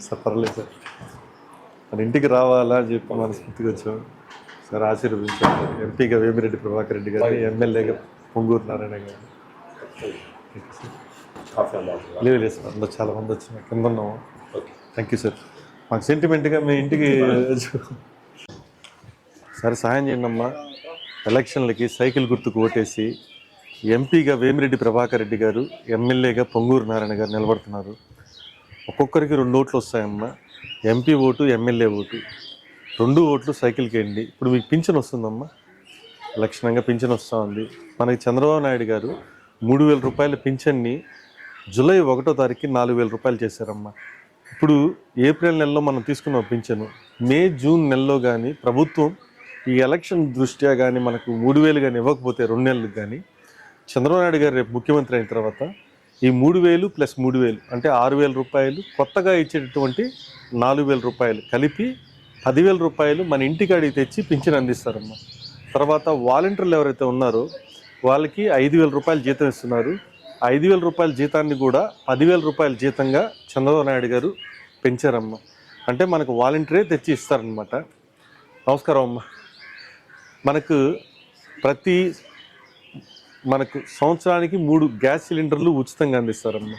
Sir పర్లేదు sir, మన ఇంటికి రావాలా అని చెప్పి మనస్ఫూర్తిగా వచ్చాం సార్. ఆశీర్వదించారు ఎంపీగా వేమిరెడ్డి ప్రభాకర్ రెడ్డి గారిని, ఎమ్మెల్యేగా పొంగూరు నారాయణ గారిని. లేదు సార్, అందులో చాలా మంది వచ్చిన కింద ఉన్నాము. Thank you sir. మాకు సెంటిమెంట్గా మీ ఇంటికి సరే సహాయం చేయండి అమ్మా. ఎలక్షన్లకి సైకిల్ గుర్తుకు ఓటేసి ఎంపీగా వేమిరెడ్డి ప్రభాకర్ రెడ్డి గారు, ఎమ్మెల్యేగా పొంగూరు నారాయణ గారు నిలబడుతున్నారు. ఒక్కొక్కరికి 2 ఓట్లు వస్తాయమ్మా. ఎంపీ ఓటు, ఎమ్మెల్యే ఓటు, 2 ఓట్లు సైకిల్కి వేయండి. ఇప్పుడు మీకు పింఛన్ వస్తుందమ్మా, లక్షణంగా పింఛన్ వస్తూ ఉంది. మనకి చంద్రబాబు నాయుడు గారు 3,000 రూపాయల పింఛన్ని జూలై 1వ తారీఖుకి 4,000 రూపాయలు చేశారమ్మా. ఇప్పుడు ఏప్రిల్ నెలలో మనం తీసుకున్న పింఛను మే, జూన్ నెలలో కానీ ప్రభుత్వం ఈ ఎలక్షన్ దృష్ట్యా కానీ మనకు 3,000 కానీ ఇవ్వకపోతే 2 నెలలకు కానీ చంద్రబాబు నాయుడు గారు రేపు ముఖ్యమంత్రి అయిన తర్వాత ఈ 3,000 + 3,000 అంటే 6,000 రూపాయలు, కొత్తగా ఇచ్చేటటువంటి 4,000 రూపాయలు కలిపి 10,000 రూపాయలు మన ఇంటికాడికి తెచ్చి పింఛన్ అందిస్తారమ్మా. తర్వాత వాలంటీర్లు ఎవరైతే ఉన్నారో వాళ్ళకి 5,000 రూపాయలు జీతం ఇస్తున్నారు. 5,000 రూపాయల జీతాన్ని కూడా 10,000 రూపాయల జీతంగా చంద్రబాబు నాయుడు గారు పెంచారమ్మా. అంటే మనకు వాలంటీరే తెచ్చి ఇస్తారనమాట. నమస్కారం అమ్మా. మనకు సంవత్సరానికి 3 గ్యాస్ సిలిండర్లు ఉచితంగా అందిస్తారమ్మా.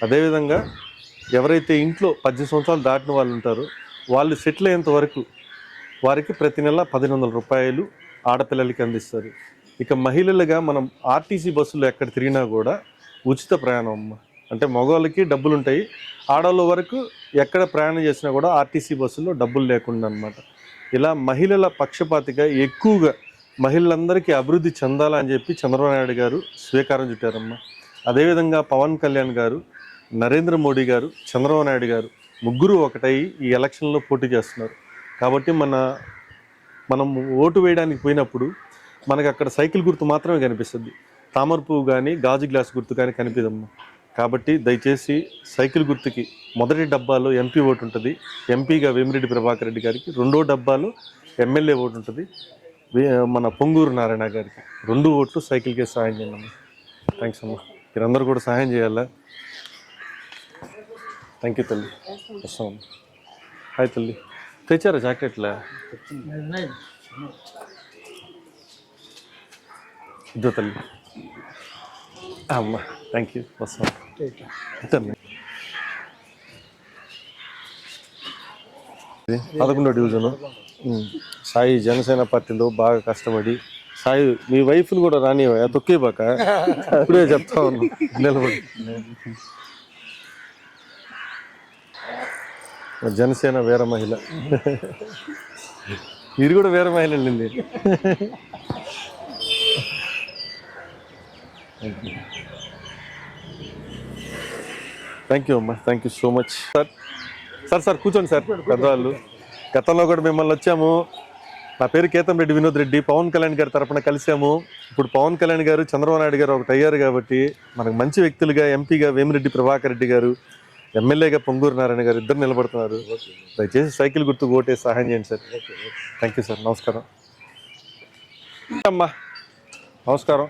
అదేవిధంగా ఎవరైతే ఇంట్లో 18 సంవత్సరాలు దాటిన వాళ్ళు ఉంటారో వాళ్ళు సెటిల్ అయ్యేంత వరకు వారికి ప్రతి నెల 1,500 రూపాయలు ఆడపిల్లలకి అందిస్తారు. ఇక మహిళలుగా మనం ఆర్టీసీ బస్సులో ఎక్కడ తిరిగినా కూడా ఉచిత ప్రయాణం అమ్మా. అంటే మగవాళ్ళకి డబ్బులు ఉంటాయి, ఆడవాళ్ళ వరకు ఎక్కడ ప్రయాణం చేసినా కూడా ఆర్టీసీ బస్సులో డబ్బులు లేకుండా అనమాట. ఇలా మహిళల పక్షపాతిగా ఎక్కువగా మహిళలందరికీ అభివృద్ధి చెందాలని చెప్పి చంద్రబాబు నాయుడు గారు స్వీకారం చుట్టారమ్మా. అదేవిధంగా పవన్ కళ్యాణ్ గారు, నరేంద్ర మోడీ గారు, చంద్రబాబు నాయుడు గారు ముగ్గురు ఒకటై ఈ ఎలక్షన్లో పోటీ చేస్తున్నారు. కాబట్టి మనం ఓటు వేయడానికి పోయినప్పుడు మనకు అక్కడ సైకిల్ గుర్తు మాత్రమే కనిపిస్తుంది, తామర పువ్వు కానీ గాజు గ్లాస్ గుర్తు కానీ కనిపిదమ్మా. కాబట్టి దయచేసి సైకిల్ గుర్తుకి మొదటి డబ్బాలో ఎంపీ ఓటు ఉంటుంది, ఎంపీగా వేమిరెడ్డి ప్రభాకర్ రెడ్డి గారికి. 2వ డబ్బాలో ఎమ్మెల్యే ఓటు ఉంటుంది, మన పొంగూరు నారాయణ గారికి. 2 ఓట్లు సైకిల్కే సహాయం చేయండి అమ్మా. థ్యాంక్స్ అమ్మా. మీరందరూ కూడా సహాయం చేయాలా. థ్యాంక్ యూ తల్లి. వస్తామమ్మా. హాయ్ తల్లి. తెచ్చారా జాకెట్లా? ఇద్దో తల్లి. అమ్మా థ్యాంక్ యూ. వస్తాం. 11వ డివిజను సాయి జనసేన పార్టీలో బాగా కష్టపడి, సాయి మీ వైఫ్ని కూడా రానివా తొక్కే బాక ఇప్పుడే చెప్తా ఉన్నా నిలబడి. జనసేన వీర మహిళ, మీరు కూడా వీర మహిళ అండి. థ్యాంక్ యూ అమ్మా. Thank you so much sir. కూర్చోండి సార్. పెద్దవాళ్ళు గతంలో కూడా మిమ్మల్ని వచ్చాము. నా పేరు కేతంరెడ్డి వినోద్ రెడ్డి. పవన్ కళ్యాణ్ గారి తరఫున కలిసాము. ఇప్పుడు పవన్ కళ్యాణ్ గారు, చంద్రబాబు నాయుడు గారు ఒకటి అయ్యారు కాబట్టి మనకు మంచి వ్యక్తులుగా ఎంపీగా వేమిరెడ్డి ప్రభాకర్ రెడ్డి గారు, ఎమ్మెల్యేగా పొంగూరు నారాయణ గారు ఇద్దరు నిలబడుతున్నారు. దయచేసి సైకిల్ గుర్తు ఓటే సహాయం చేయండి సార్. Thank you sir. నమస్కారం అమ్మా. నమస్కారం.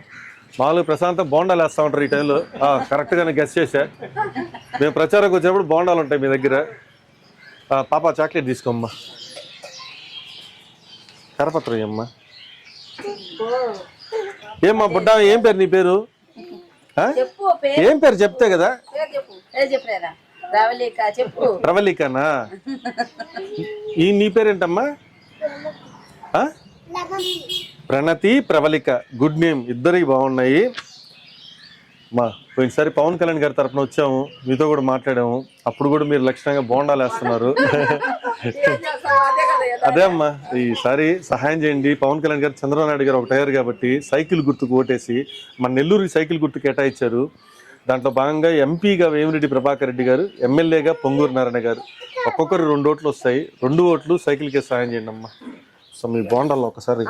మామూలుగా ప్రశాంతం బోండాలు వేస్తూ ఉంటారు ఈ టైంలో. కరెక్ట్గానే గెస్ చేశా. మేము ప్రచారంకి వచ్చినప్పుడు బోండాలు ఉంటాయి మీ దగ్గర. పాప చాక్లెట్ తీసుకోమ్మా. కరపత్రం అమ్మా. ఏమ్మా బుడ్డా, ఏం పేరు నీ పేరు? ఏం పేరు చెప్తే కదా. ప్రవళికనా? ఈ నీ పేరేంటమ్మా? ప్రణతి, ప్రవళిక. గుడ్ నేమ్, ఇద్దరికి బాగున్నాయి. పోయినసారి పవన్ కళ్యాణ్ గారి తరఫున వచ్చాము, మీతో కూడా మాట్లాడాము. అప్పుడు కూడా మీరు లక్షణంగా బోండాలు వేస్తున్నారు. అదే అమ్మా, ఈసారి సహాయం చేయండి. పవన్ కళ్యాణ్ గారు, చంద్రబాబు నాయుడు గారు ఒకటయ్యారు కాబట్టి సైకిల్ గుర్తుకు ఓటేసి మన నెల్లూరు సైకిల్ గుర్తు కేటాయించారు. దాంట్లో భాగంగా ఎంపీగా వేమిరెడ్డి ప్రభాకర్ రెడ్డి గారు, ఎమ్మెల్యేగా పొంగూరు నారాయణ గారు. ఒక్కొక్కరు 2 ఓట్లు వస్తాయి. 2 ఓట్లు సైకిల్కే సహాయం చేయండి అమ్మా. సో మీ బోండాల్లో ఒకసారి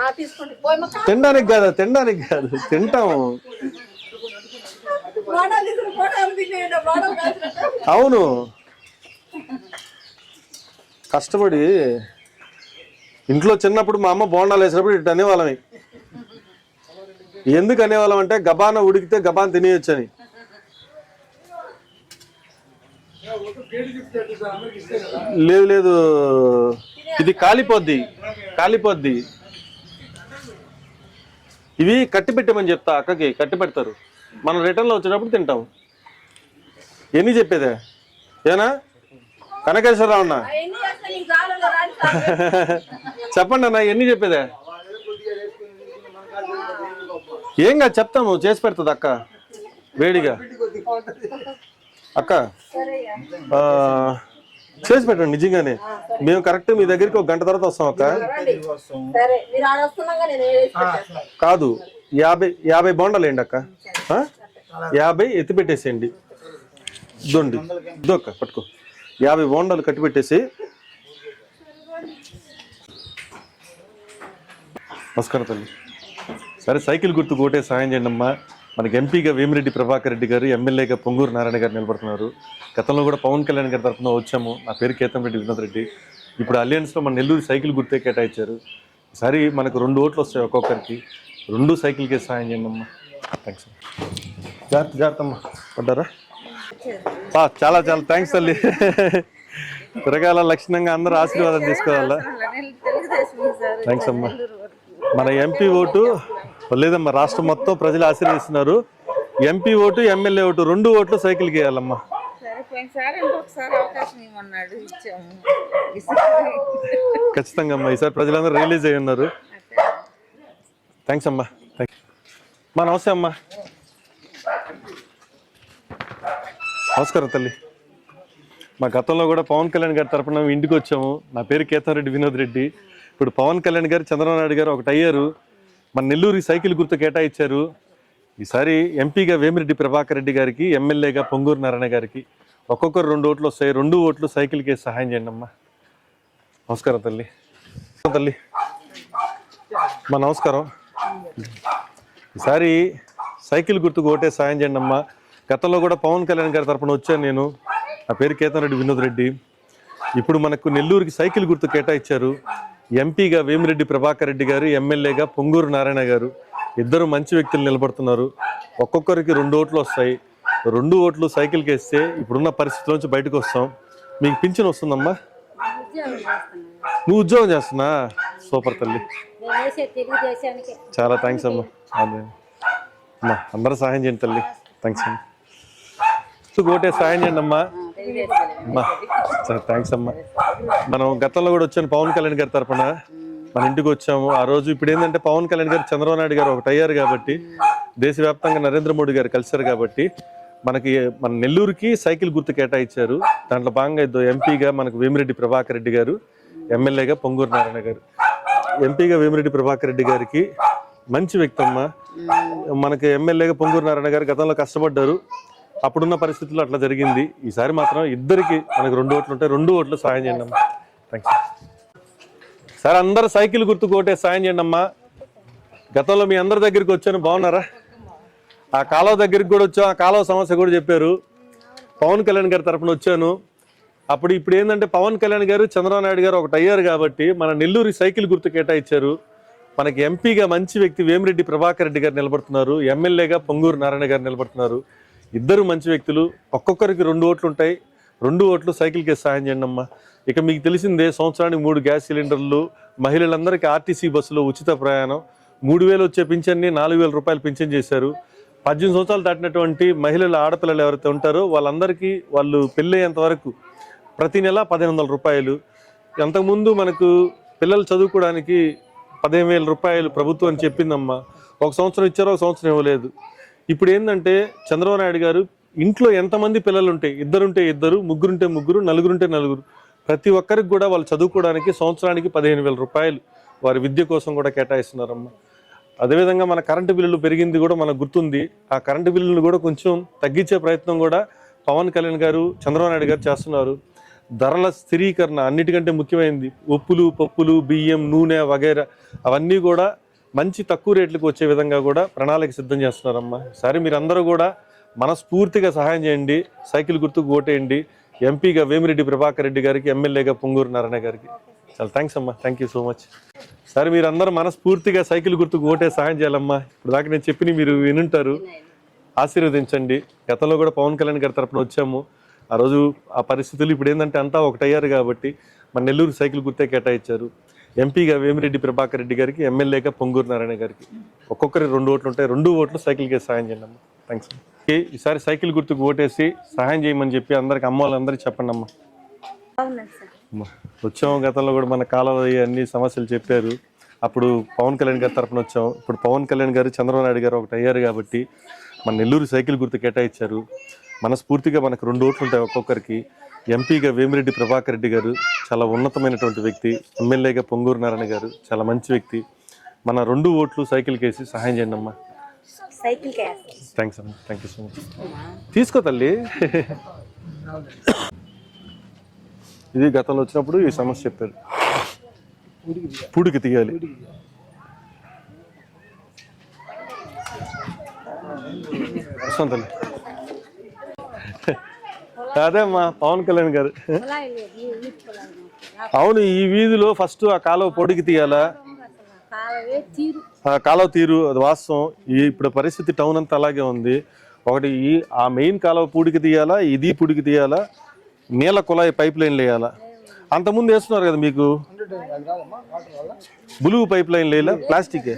తినడానికి కాదు తింటాము. అవును, కష్టపడి ఇంట్లో చిన్నప్పుడు మా అమ్మ బోండాలు వేసినప్పుడు ఇటు అనేవాళ్ళమే. ఎందుకు అనేవాళ్ళం అంటే గబాన ఉడికితే గబాన్ తినేయొచ్చని. లేదు లేదు, ఇది కాలిపోద్ది కాలిపోద్ది. ఇవి కట్టి పెట్టమని చెప్తా, అక్కకి కట్టి పెడతారు, మనం రిటర్న్లో వచ్చేటప్పుడు తింటాం. ఎన్ని చెప్పేదే ఏనా కనకేశ్వరరావు అన్న? చెప్పండి అన్న, ఎన్ని చెప్పేదే? ఏం కాదు చెప్తాము, చేసి పెడుతుంది అక్క వేడిగా. అక్క చేసి పెట్టండి నిజంగానే, మేము కరెక్ట్ మీ దగ్గరికి 1 గంట తర్వాత వస్తాం అక్క. కాదు 50 బోండాలు వేయండి అక్క, 50 ఎత్తి పెట్టేసేయండి. ఇదోండి ఇదో అక్క పట్టుకో, 50 బోండాలు కట్టి పెట్టేసి. నమస్కారం తల్లి. సరే సైకిల్ గుర్తుకు ఓటే సాయం చేయండి అమ్మా. మనకి ఎంపీగా వేమిరెడ్డి ప్రభాకర్ రెడ్డి గారు, ఎమ్మెల్యేగా పొంగూరు నారాయణ గారు నిలబడుతున్నారు. గతంలో కూడా పవన్ కళ్యాణ్ గారి తరఫున వచ్చాము. నా పేరు కేతంరెడ్డి వినోద్ రెడ్డి. ఇప్పుడు అలయన్స్లో మన నెల్లూరు సైకిల్ గుర్తే కేటాయించారు. ఈసారి మనకు 2 ఓట్లు వస్తాయి ఒక్కొక్కరికి, 2 సైకిల్కే సాయం చేయండి అమ్మా. థ్యాంక్స్. జాగ్రత్త అమ్మా, పడ్డారా? చాలా చాలా థ్యాంక్స్ తల్లి. తిరగాల లక్షణంగా అందరూ ఆశీర్వాదం తీసుకోవాలా. థ్యాంక్స్ అమ్మా. మన ఎంపీ ఓటు లేదమ్మా, రాష్ట్రం మొత్తం ప్రజలు ఆశీర్వదిస్తున్నారు. ఎంపీ ఓటు, ఎమ్మెల్యే ఓటు 2 ఓట్లు సైకిల్కి వేయాలమ్మా. ఖచ్చితంగా అమ్మా, ఈసారి ప్రజలందరూ రిలీజ్ అయ్యి ఉన్నారు. థ్యాంక్స్ అమ్మా. మా నమస్తే అమ్మా. నమస్కారం తల్లి. మా గతంలో కూడా పవన్ కళ్యాణ్ గారి తరఫున ఇంటికి వచ్చాము. నా పేరు కేతంరెడ్డి వినోద్ రెడ్డి. ఇప్పుడు పవన్ కళ్యాణ్ గారు, చంద్రబాబు నాయుడు గారు ఒకటి అయ్యారు. మన నెల్లూరు సైకిల్ గుర్తు కేటాయించారు. ఈసారి ఎంపీగా వేమిరెడ్డి ప్రభాకర్ రెడ్డి గారికి, ఎమ్మెల్యేగా పొంగూరు నారాయణ గారికి ఒక్కొక్కరు 2 ఓట్లు వస్తాయి. 2 ఓట్లు సైకిల్కి సహాయం చేయండి అమ్మా. నమస్కారం తల్లి. తల్లి మా నమస్కారం. ఈసారి సైకిల్ గుర్తుకు ఓటే సాయం చేయండి అమ్మా. గతంలో కూడా పవన్ కళ్యాణ్ గారి తరఫున వచ్చాను నేను. నా పేరు కేతంరెడ్డి వినోద్ రెడ్డి. ఇప్పుడు మనకు నెల్లూరుకి సైకిల్ గుర్తు కేటాయించారు. ఎంపీగా వేమిరెడ్డి ప్రభాకర్ రెడ్డి గారు, ఎమ్మెల్యేగా పొంగూరు నారాయణ గారు, ఇద్దరు మంచి వ్యక్తులు నిలబడుతున్నారు. ఒక్కొక్కరికి 2 ఓట్లు వస్తాయి. 2 ఓట్లు సైకిల్కి వేస్తే ఇప్పుడున్న పరిస్థితుల్లోంచి బయటకు వస్తాం. మీకు పింఛన్ వస్తుందమ్మా? నువ్వు ఉద్యోగం చేస్తున్నా? సూపర్ తల్లి, చాలా థ్యాంక్స్ అమ్మా. అదే అమ్మా, అందరూ సహాయం చేయండి తల్లి. థ్యాంక్స్ అమ్మా. ఓటే సాయం చేయండి అమ్మా. సరే థ్యాంక్స్ అమ్మా. మనం గతంలో కూడా వచ్చాను పవన్ కళ్యాణ్ గారి తరఫున, మన ఇంటికి వచ్చాము ఆ రోజు. ఇప్పుడు ఏంటంటే పవన్ కళ్యాణ్ గారు, చంద్రబాబు నాయుడు గారు ఒకటి అయ్యారు కాబట్టి, దేశవ్యాప్తంగా నరేంద్ర మోడీ గారు కలిశారు కాబట్టి మనకి మన నెల్లూరుకి సైకిల్ గుర్తు కేటాయించారు. దాంట్లో భాగంగా ఎంపీగా మనకు వేమిరెడ్డి ప్రభాకర్ రెడ్డి గారు, ఎమ్మెల్యేగా పొంగూరు నారాయణ గారు. ఎంపీగా వేమిరెడ్డి ప్రభాకర్ రెడ్డి గారికి మంచి వ్యక్తి అమ్మా. మనకి ఎమ్మెల్యేగా పొంగూరు నారాయణ గారు గతంలో కష్టపడ్డారు. అప్పుడున్న పరిస్థితుల్లో అట్లా జరిగింది. ఈసారి మాత్రం ఇద్దరికి మనకు 2 ఓట్లు ఉంటాయి. 2 ఓట్లు సాయం చేయండి అమ్మా. థ్యాంక్స్. సరే అందరు సైకిల్ గుర్తుకు ఓటే సాయం చేయండి అమ్మా. గతంలో మీ అందరి దగ్గరికి వచ్చాను, బాగున్నారా? ఆ కాలువ దగ్గరికి కూడా వచ్చాం, ఆ కాలువ సమస్య కూడా చెప్పారు. పవన్ కళ్యాణ్ గారి తరఫున వచ్చాను. ఇప్పుడు ఏంటంటే పవన్ కళ్యాణ్ గారు, చంద్రబాబు నాయుడు గారు ఒకటి అయ్యారు కాబట్టి మన నెల్లూరు సైకిల్ గుర్తు కేటాయించారు. మనకి ఎంపీగా మంచి వ్యక్తి వేమిరెడ్డి ప్రభాకర్ రెడ్డి గారు నిలబడుతున్నారు. ఎమ్మెల్యేగా పొంగూరు నారాయణ గారు నిలబడుతున్నారు. ఇద్దరు మంచి వ్యక్తులు. ఒక్కొక్కరికి 2 ఓట్లు ఉంటాయి. 2 ఓట్లు సైకిల్కి సాయం చేయండి అమ్మా. ఇక మీకు తెలిసిందే, సంవత్సరానికి 3 గ్యాస్ సిలిండర్లు, మహిళలందరికీ ఆర్టీసీ బస్సులో ఉచిత ప్రయాణం, 3000 వచ్చే పింఛన్ని 4000 రూపాయలు పింఛన్ చేశారు. 18 సంవత్సరాలు దాటినటువంటి మహిళలు, ఆడపిల్లలు ఎవరైతే ఉంటారో వాళ్ళందరికీ వాళ్ళు పెళ్ళయ్యేంత వరకు ప్రతి నెల 1500 రూపాయలు. అంతకుముందు మనకు పిల్లలు చదువుకోవడానికి 15,000 రూపాయలు ప్రభుత్వం అని చెప్పిందమ్మా. ఒక సంవత్సరం ఇచ్చారో, ఒక సంవత్సరం ఇవ్వలేదు. ఇప్పుడు ఏంటంటే చంద్రబాబు నాయుడు గారు ఇంట్లో ఎంతమంది పిల్లలు ఉంటే, 2 ఉంటే 2, 3 ఉంటే 3, 4 ఉంటే 4, ప్రతి ఒక్కరికి కూడా వాళ్ళు చదువుకోవడానికి సంవత్సరానికి 15,000 రూపాయలు వారి విద్య కోసం కూడా కేటాయిస్తున్నారమ్మా. అదేవిధంగా మన కరెంటు బిల్లులు పెరిగింది కూడా మనకు గుర్తుంది. ఆ కరెంటు బిల్లులు కూడా కొంచెం తగ్గించే ప్రయత్నం కూడా పవన్ కళ్యాణ్ గారు, చంద్రబాబు నాయుడు గారు చేస్తున్నారు. ధరల స్థిరీకరణ అన్నిటికంటే ముఖ్యమైనది. ఉప్పులు, పప్పులు, బియ్యం, నూనె వగైరా అవన్నీ కూడా మంచి తక్కువ రేట్లకు వచ్చే విధంగా కూడా ప్రణాళిక సిద్ధం చేస్తున్నారమ్మా. సరే మీరందరూ కూడా మనస్ఫూర్తిగా సహాయం చేయండి. సైకిల్ గుర్తుకు ఓటేయండి. ఎంపీగా వేమిరెడ్డి ప్రభాకర్ రెడ్డి గారికి, ఎమ్మెల్యేగా పొంగూరు నారాయణ గారికి. చాలా థ్యాంక్స్ అమ్మా. Thank you so much. సరే మీరందరూ మనస్ఫూర్తిగా సైకిల్ గుర్తుకు ఓటే సహాయం చేయాలమ్మా. ఇప్పుడు దాకా నేను చెప్పిన మీరు వినుంటారు. ఆశీర్వదించండి. గతంలో కూడా పవన్ కళ్యాణ్ గారి తరఫున వచ్చాము. ఆ రోజు ఆ పరిస్థితులు ఇప్పుడు ఏంటంటే అంతా ఒకటయ్యారు కాబట్టి మన నెల్లూరు సైకిల్ గుర్తే కేటాయించారు. ఎంపీగా వేమిరెడ్డి ప్రభాకర్ రెడ్డి గారికి, ఎమ్మెల్యేగా పొంగూరు నారాయణ గారికి ఒక్కొక్కరి 2 ఓట్లు ఉంటాయి. 2 ఓట్లు సైకిల్కి సహాయం చేయండి అమ్మా. థ్యాంక్స్. ఈసారి సైకిల్ గుర్తుకు ఓటేసి సహాయం చేయమని చెప్పి అందరికి అమ్మ వాళ్ళందరికీ చెప్పండి అమ్మా. వచ్చాము, గతంలో కూడా మన కాలువ అన్ని సమస్యలు చెప్పారు. అప్పుడు పవన్ కళ్యాణ్ గారి తరఫున వచ్చాం. ఇప్పుడు పవన్ కళ్యాణ్ గారు, చంద్రబాబు నాయుడు గారు ఒకటి అయ్యారు కాబట్టి మన నెల్లూరు సైకిల్ గుర్తు కేటాయించారు. మనస్ఫూర్తిగా మనకు 2 ఓట్లు ఉంటాయి ఒక్కొక్కరికి. ఎంపీగా వేమిరెడ్డి ప్రభాకర్ రెడ్డి గారు చాలా ఉన్నతమైనటువంటి వ్యక్తి, ఎమ్మెల్యేగా పొంగూరు నారాయణ గారు చాలా మంచి వ్యక్తి. మన 2 ఓట్లు సైకిల్కి వేసి సహాయం చేయండి అమ్మా. థ్యాంక్స్ అమ్మా, థ్యాంక్ యూ సో మచ్. తీసుకో తల్లి. ఇది గతంలో వచ్చినప్పుడు ఈ సమస్య చెప్పారు, పూడికి తీయాలి. వస్తాం తల్లి. అదే అమ్మా పవన్ కళ్యాణ్ గారు. అవును, ఈ వీధిలో ఫస్ట్ ఆ కాలువ పొడికి తీయాలా, కాలువ తీరు, అది వాస్తవం. ఇప్పుడు పరిస్థితి టౌన్ అంతా అలాగే ఉంది. ఒకటి ఆ మెయిన్ కాలువ పూడికి తీయాలా, ఇది పూడికి తీయాలా, నీళ్ళ కుళాయి పైప్ లైన్లు వేయాలా. అంతకుముందు వేస్తున్నారు కదా మీకు, బులుగు పైప్ లైన్ లేదా ప్లాస్టిక్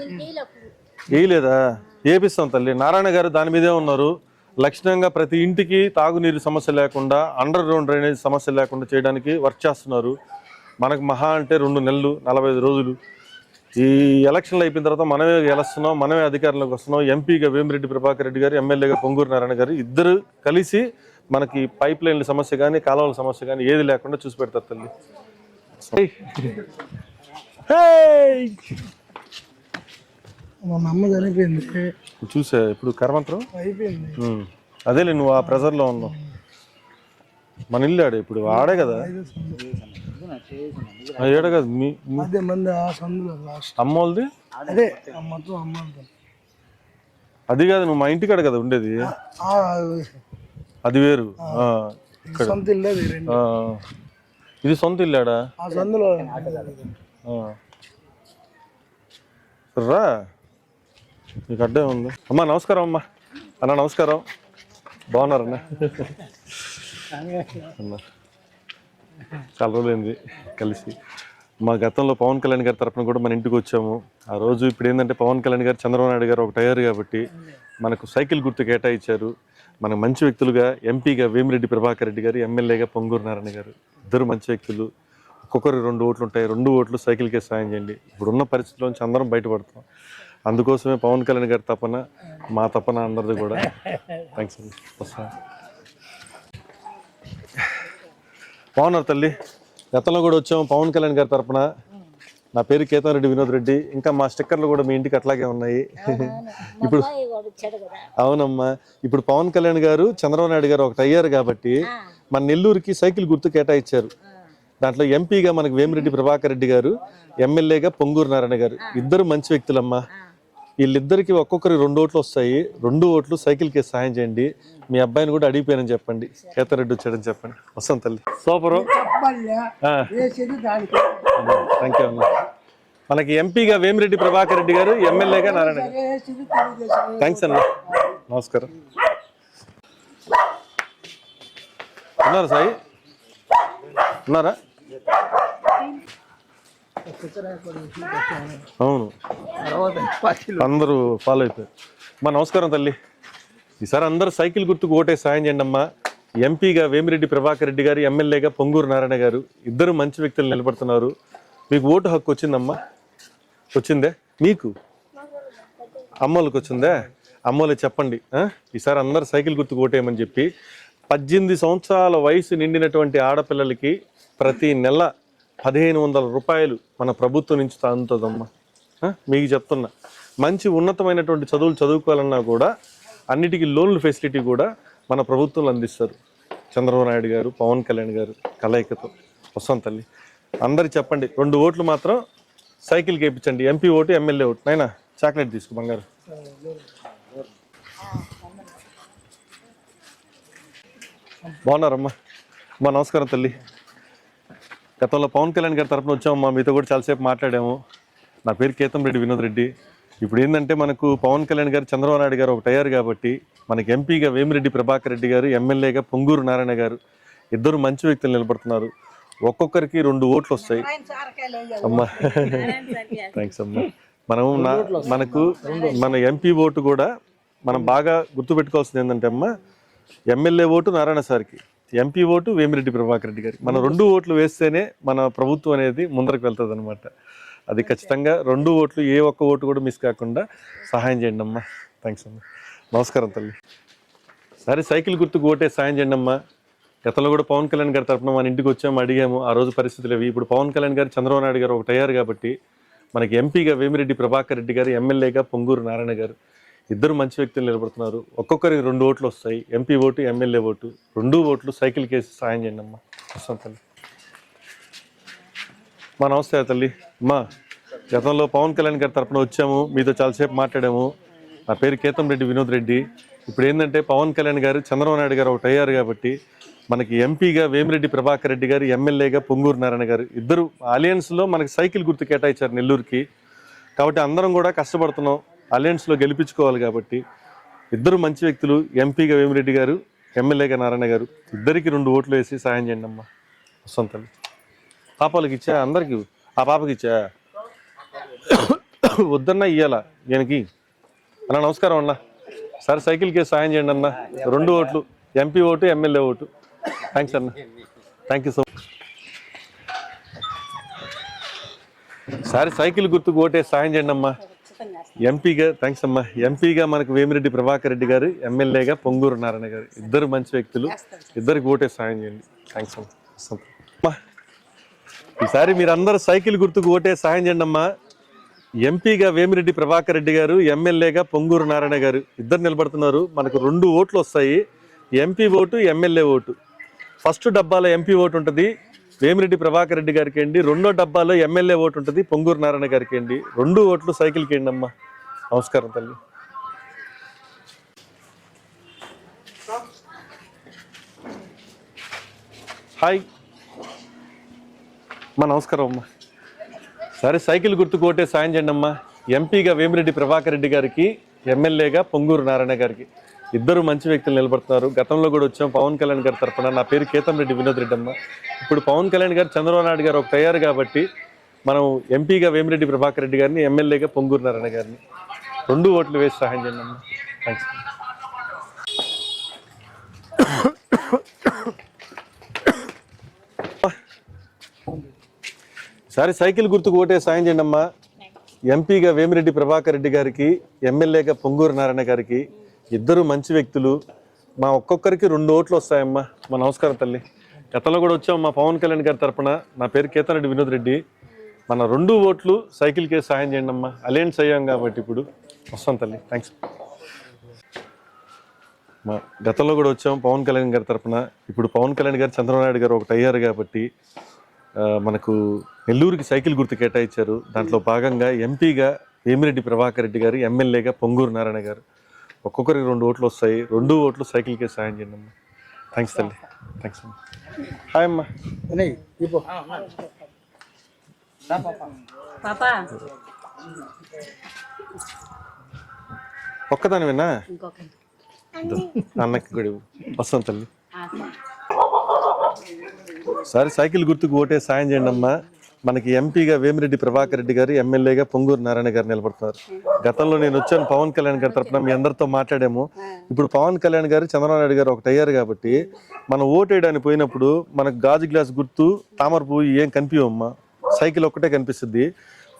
వేయలేదా? వేపిస్తాం తల్లి. నారాయణ గారు దాని మీదే ఉన్నారు. లక్షణంగా ప్రతి ఇంటికి తాగునీరు సమస్య లేకుండా, అండర్ గ్రౌండ్ డ్రైనేజ్ సమస్య లేకుండా చేయడానికి వర్క్ చేస్తున్నారు. మనకు మహా అంటే 2 నెలలు 45 రోజులు. ఈ ఎలక్షన్లు అయిపోయిన తర్వాత మనమే గెలుస్తున్నాం, మనమే అధికారంలోకి వస్తున్నాం. ఎంపీగా వేమిరెడ్డి ప్రభాకర్ రెడ్డి గారు, ఎమ్మెల్యేగా పొంగూరు నారాయణ గారు ఇద్దరు కలిసి మనకి పైప్ లైన్ల సమస్య కానీ, కాలువల సమస్య కానీ ఏది లేకుండా చూసి పెడతారు తల్లి. చూసా ఇప్పుడు కర్మంతరం అదేలే, నువ్వు ఆ ప్రెజర్లో ఉన్నావు. మన ఇల్లు ఆడే, ఇప్పుడు ఆడే కదా, ఏడ కదా మీ అమ్మోళ్ళది. అది కాదు, నువ్వు మా ఇంటికాడ కదా ఉండేది, అది వేరు. ఇది సొంత ఇల్లాడా? రా, నీకు అడ్డే ఉంది. అమ్మా నమస్కారం. అమ్మా అన్న నమస్కారం. బాగున్నారన్నా? అన్నా చాలా రోజులైంది కలిసి. మా గతంలో పవన్ కళ్యాణ్ గారి తరఫున కూడా మన ఇంటికి వచ్చాము. ఆ రోజు ఇప్పుడు ఏంటంటే పవన్ కళ్యాణ్ గారు, చంద్రబాబు నాయుడు గారు ఒకటి అయ్యారు కాబట్టి మనకు సైకిల్ గుర్తు కేటాయించారు. మన మంచి వ్యక్తులుగా ఎంపీగా వేమిరెడ్డి ప్రభాకర్ రెడ్డి గారు, ఎమ్మెల్యేగా పొంగూరు నారాయణ గారు ఇద్దరు మంచి వ్యక్తులు. ఒక్కొక్కరు 2 ఓట్లు ఉంటాయి. 2 ఓట్లు సైకిల్కే సాయం చేయండి. ఇప్పుడున్న పరిస్థితుల్లోంచి అందరం బయటపడతాం. అందుకోసమే పవన్ కళ్యాణ్ గారి తపన, మా తపన అందరిది కూడా. థ్యాంక్స్ అండి. వస్తా. బాగున్నారు తల్లి. గతంలో కూడా వచ్చాము పవన్ కళ్యాణ్ గారి తరఫున. నా పేరు కేతన్ వినోద్ రెడ్డి. ఇంకా మా స్టిక్కర్లు కూడా మీ ఇంటికి అట్లాగే ఉన్నాయి. ఇప్పుడు అవునమ్మా, ఇప్పుడు పవన్ కళ్యాణ్ గారు, చంద్రబాబు నాయుడు గారు ఒకటి అయ్యారు కాబట్టి మన నెల్లూరుకి సైకిల్ గుర్తు కేటాయించారు. దాంట్లో ఎంపీగా మనకు వేమిరెడ్డి ప్రభాకర్ రెడ్డి గారు, ఎమ్మెల్యేగా పొంగూరు నారాయణ గారు ఇద్దరు మంచి వ్యక్తులమ్మా. వీళ్ళిద్దరికి ఒక్కొక్కరి 2 ఓట్లు వస్తాయి. 2 ఓట్లు సైకిల్కి సహాయం చేయండి. మీ అబ్బాయిని కూడా అడిగిపోయానని చెప్పండి, కేతరెడ్డి వచ్చాడని చెప్పండి. వస్తాం తల్లి. సూపరు. థ్యాంక్ యూ అన్న. మనకి ఎంపీగా వేమిరెడ్డి ప్రభాకర్ రెడ్డి గారు, ఎమ్మెల్యేగా నారాయణ గారు. థ్యాంక్స్ అన్న. నమస్కారం. ఉన్నారు సాయి? ఉన్నారా? అవును, అందరూ ఫాలో అయిపోయారు. అమ్మా నమస్కారం తల్లి. ఈసారి అందరూ సైకిల్ గుర్తుకు ఓటే సాయం చేయండి అమ్మా. ఎంపీగా వేమిరెడ్డి ప్రభాకర్ రెడ్డి గారు, ఎమ్మెల్యేగా పొంగూరు నారాయణ గారు ఇద్దరు మంచి వ్యక్తులు నిలబడుతున్నారు. మీకు ఓటు హక్కు వచ్చిందమ్మా? వచ్చిందే? మీకు అమ్మోళ్ళకి వచ్చిందే? అమ్మోళ్ళకి చెప్పండి ఈసారి అందరు సైకిల్ గుర్తుకు ఓటేయమని చెప్పి. 18 సంవత్సరాల వయసు నిండినటువంటి ఆడపిల్లలకి ప్రతి నెల 1500 రూపాయలు మన ప్రభుత్వం నుంచి అందుతుందమ్మా. మీకు చెప్తున్నా, మంచి ఉన్నతమైనటువంటి చదువులు చదువుకోవాలన్నా కూడా అన్నిటికీ లోన్లు ఫెసిలిటీ కూడా మన ప్రభుత్వంలో అందిస్తారు. చంద్రబాబు నాయుడు గారు, పవన్ కళ్యాణ్ గారు కలయికతో. వస్తాం తల్లి. అందరికి చెప్పండి 2 ఓట్లు మాత్రం సైకిల్కి వేయించండి. MP vote, MLA vote. నైనా చాక్లెట్ తీసుకో బంగారు. బాగున్నారమ్మా? అమ్మా నమస్కారం తల్లి. గతంలో పవన్ కళ్యాణ్ గారి తరఫున వచ్చామమ్మా, మీతో కూడా చాలాసేపు మాట్లాడాము. నా పేరు కేతం వినోద్ రెడ్డి. ఇప్పుడు ఏంటంటే మనకు పవన్ కళ్యాణ్ గారు, చంద్రబాబు నాయుడు గారు ఒకటి అయ్యారు కాబట్టి మనకి ఎంపీగా వేమిరెడ్డి ప్రభాకర్ రెడ్డి గారు, ఎమ్మెల్యేగా పొంగూరు నారాయణ గారు ఇద్దరు మంచి వ్యక్తులు నిలబడుతున్నారు. ఒక్కొక్కరికి 2 ఓట్లు వస్తాయి అమ్మా. థ్యాంక్స్ అమ్మా. మనకు మన ఎంపీ ఓటు కూడా మనం బాగా గుర్తుపెట్టుకోవాల్సింది ఏంటంటే అమ్మా, ఎమ్మెల్యే ఓటు నారాయణ సార్కి, ఎంపీ ఓటు వేమిరెడ్డి ప్రభాకర్ రెడ్డి గారికి. మనం 2 ఓట్లు వేస్తేనే మన ప్రభుత్వం అనేది ముందరకు వెళ్తుంది అనమాట. అది ఖచ్చితంగా 2 ఓట్లు, ఏ ఒక్క ఓటు కూడా మిస్ కాకుండా సహాయం చేయండి అమ్మా. థ్యాంక్స్ అమ్మా. నమస్కారం తల్లి. సరే, సైకిల్ గుర్తుకు ఓటే సాయం చేయండి అమ్మా. గతంలో కూడా పవన్ కళ్యాణ్ గారి తరఫున మన ఇంటికి వచ్చాము, అడిగాము. ఆ రోజు పరిస్థితులు ఇవి. ఇప్పుడు పవన్ కళ్యాణ్ గారు, చంద్రబాబు నాయుడు గారు ఒకటి అయ్యారు కాబట్టి మనకి ఎంపీగా వేమిరెడ్డి ప్రభాకర్ రెడ్డి గారు, ఎమ్మెల్యేగా పొంగూరు నారాయణ గారు, ఇద్దరు మంచి వ్యక్తులు నిలబడుతున్నారు. ఒక్కొక్కరికి 2 ఓట్లు వస్తాయి, ఎంపీ ఓటు, ఎమ్మెల్యే ఓటు. 2 ఓట్లు సైకిల్ కేసు సాయం చేయండి అమ్మా. వస్తాం తల్లి. మా నమస్తే తల్లి. అమ్మా, గతంలో పవన్ కళ్యాణ్ గారి తరఫున వచ్చాము, మీతో చాలాసేపు మాట్లాడాము. నా పేరు కేతంరెడ్డి వినోద్ రెడ్డి. ఇప్పుడు ఏంటంటే పవన్ కళ్యాణ్ గారు, చంద్రబాబు నాయుడు గారు ఒకటి అయ్యారు కాబట్టి మనకి ఎంపీగా వేమిరెడ్డి ప్రభాకర్ రెడ్డి గారు, ఎమ్మెల్యేగా పొంగూరు నారాయణ గారు, ఇద్దరు అలయన్స్లో మనకి సైకిల్ గుర్తు కేటాయించారు నెల్లూరుకి. కాబట్టి అందరం కూడా కష్టపడుతున్నాం, అలయన్స్లో గెలిపించుకోవాలి. కాబట్టి ఇద్దరు మంచి వ్యక్తులు, ఎంపీగా వేమిరెడ్డి గారు, ఎమ్మెల్యేగా నారాయణ గారు, ఇద్దరికి 2 ఓట్లు వేసి సాయం చేయండి అమ్మా. వస్తాం తల్లి. పాపాలకి ఇచ్చా, అందరికి ఆ పాపకి ఇచ్చా, వద్దన్నా ఇయ్యాలా ఈయనకి అన్న. నమస్కారం అన్న. సరే, సైకిల్కి సాయం చేయండి అన్న. 2 ఓట్లు, MP vote, MLA vote. Thanks అన్న. Thank you so much. సరే, సైకిల్ గుర్తుకు ఓటే సాయం చేయండి అమ్మా. ఎంపీగా థ్యాంక్స్ అమ్మా. ఎంపీగా మనకు వేమిరెడ్డి ప్రభాకర్ రెడ్డి గారు, ఎమ్మెల్యేగా పొంగూరు నారాయణ గారు, ఇద్దరు మంచి వ్యక్తులు, ఇద్దరికి ఓటే సాయం చేయండి. థ్యాంక్స్ అమ్మా. ఈసారి మీరందరూ సైకిల్ గుర్తుకు ఓటే సాయం చేయండి అమ్మా. ఎంపీగా వేమిరెడ్డి ప్రభాకర్ రెడ్డి గారు, ఎమ్మెల్యేగా పొంగూరు నారాయణ గారు, ఇద్దరు నిలబడుతున్నారు. మనకు 2 ఓట్లు వస్తాయి, MP vote, MLA vote. First డబ్బాలో ఎంపీ ఓటు ఉంటుంది, వేమిరెడ్డి ప్రభాకర్ రెడ్డి గారికి అండి. 2వ డబ్బాలో ఎమ్మెల్యే ఓటు ఉంటుంది, పొంగూరు నారాయణ గారికి అండి. 2 ఓట్లు సైకిల్కి అండి అమ్మా. నమస్కారం తల్లి. హాయ్ అమ్మా. నమస్కారం అమ్మా. సరే, సైకిల్ గుర్తుకు ఓటే సాయం చేయండి అమ్మా. ఎంపీగా వేమిరెడ్డి ప్రభాకర్ రెడ్డి గారికి, ఎమ్మెల్యేగా పొంగూరు నారాయణ గారికి, ఇద్దరు మంచి వ్యక్తులు నిలబడుతున్నారు. గతంలో కూడా వచ్చాం పవన్ కళ్యాణ్ గారి తరఫున. నా పేరు కేతంరెడ్డి వినోద్ రెడ్డి అమ్మ. ఇప్పుడు పవన్ కళ్యాణ్ గారు, చంద్రబాబు నాయుడు గారు ఒకటి అయ్యారు కాబట్టి మనం ఎంపీగా వేమిరెడ్డి ప్రభాకర్ రెడ్డి గారిని, ఎమ్మెల్యేగా పొంగూరు నారాయణ గారిని 2 ఓట్లు వేసి సహాయం చేయండి అమ్మ. థ్యాంక్స్. సరే, సైకిల్ గుర్తుకు ఓటే సాయం చేయండి అమ్మా. ఎంపీగా వేమిరెడ్డి ప్రభాకర్ రెడ్డి గారికి, ఎమ్మెల్యేగా పొంగూరు నారాయణ గారికి, ఇద్దరు మంచి వ్యక్తులు. మా ఒక్కొక్కరికి 2 ఓట్లు వస్తాయమ్మా. మా నమస్కారం తల్లి. గతంలో కూడా వచ్చాం మా పవన్ కళ్యాణ్ గారి తరఫున. నా పేరు కేతనరెడ్డి వినోద్ రెడ్డి. మన 2 ఓట్లు సైకిల్కే సాయం చేయండి అమ్మా. అలయన్స్ అయ్యాం కాబట్టి ఇప్పుడు వస్తాం తల్లి. థ్యాంక్స్. మా గతంలో కూడా వచ్చాం పవన్ కళ్యాణ్ గారి తరఫున. ఇప్పుడు పవన్ కళ్యాణ్ గారు, చంద్రబాబు నాయుడు గారు ఒకటి అయ్యారు కాబట్టి మనకు నెల్లూరుకి సైకిల్ గుర్తు కేటాయించారు. దాంట్లో భాగంగా ఎంపీగా వేమిరెడ్డి ప్రభాకర్ రెడ్డి గారు, ఎమ్మెల్యేగా పొంగూరు నారాయణ గారు, ఒక్కొక్కరికి 2 ఓట్లు వస్తాయి. 2 ఓట్లు సైకిల్కే సాయం చేయండి అమ్మా. థ్యాంక్స్ తల్లి. థ్యాంక్స్ అమ్మా. హాయ్ అమ్మా. ఒక్కదానివేనా? అన్నకి కూడా వస్తాం తల్లి. సరే, సైకిల్ గుర్తుకు ఓటే సాయం చేయండి అమ్మా. మనకి ఎంపీగా వేమిరెడ్డి ప్రభాకర్ రెడ్డి గారు, ఎమ్మెల్యేగా పొంగూరు నారాయణ గారు నిలబడుతున్నారు. గతంలో నేను వచ్చాను పవన్ కళ్యాణ్ గారి తరఫున, మీ అందరితో మాట్లాడాము. ఇప్పుడు పవన్ కళ్యాణ్ గారు, చంద్రబాబు నాయుడు గారు ఒకటి అయ్యారు కాబట్టి మనం ఓటు వేయడానికి పోయినప్పుడు మనకు గాజు గ్లాస్ గుర్తు, తామర పువ్వు ఏం కనిపించమ్మా. సైకిల్ ఒక్కటే కనిపిస్తుంది.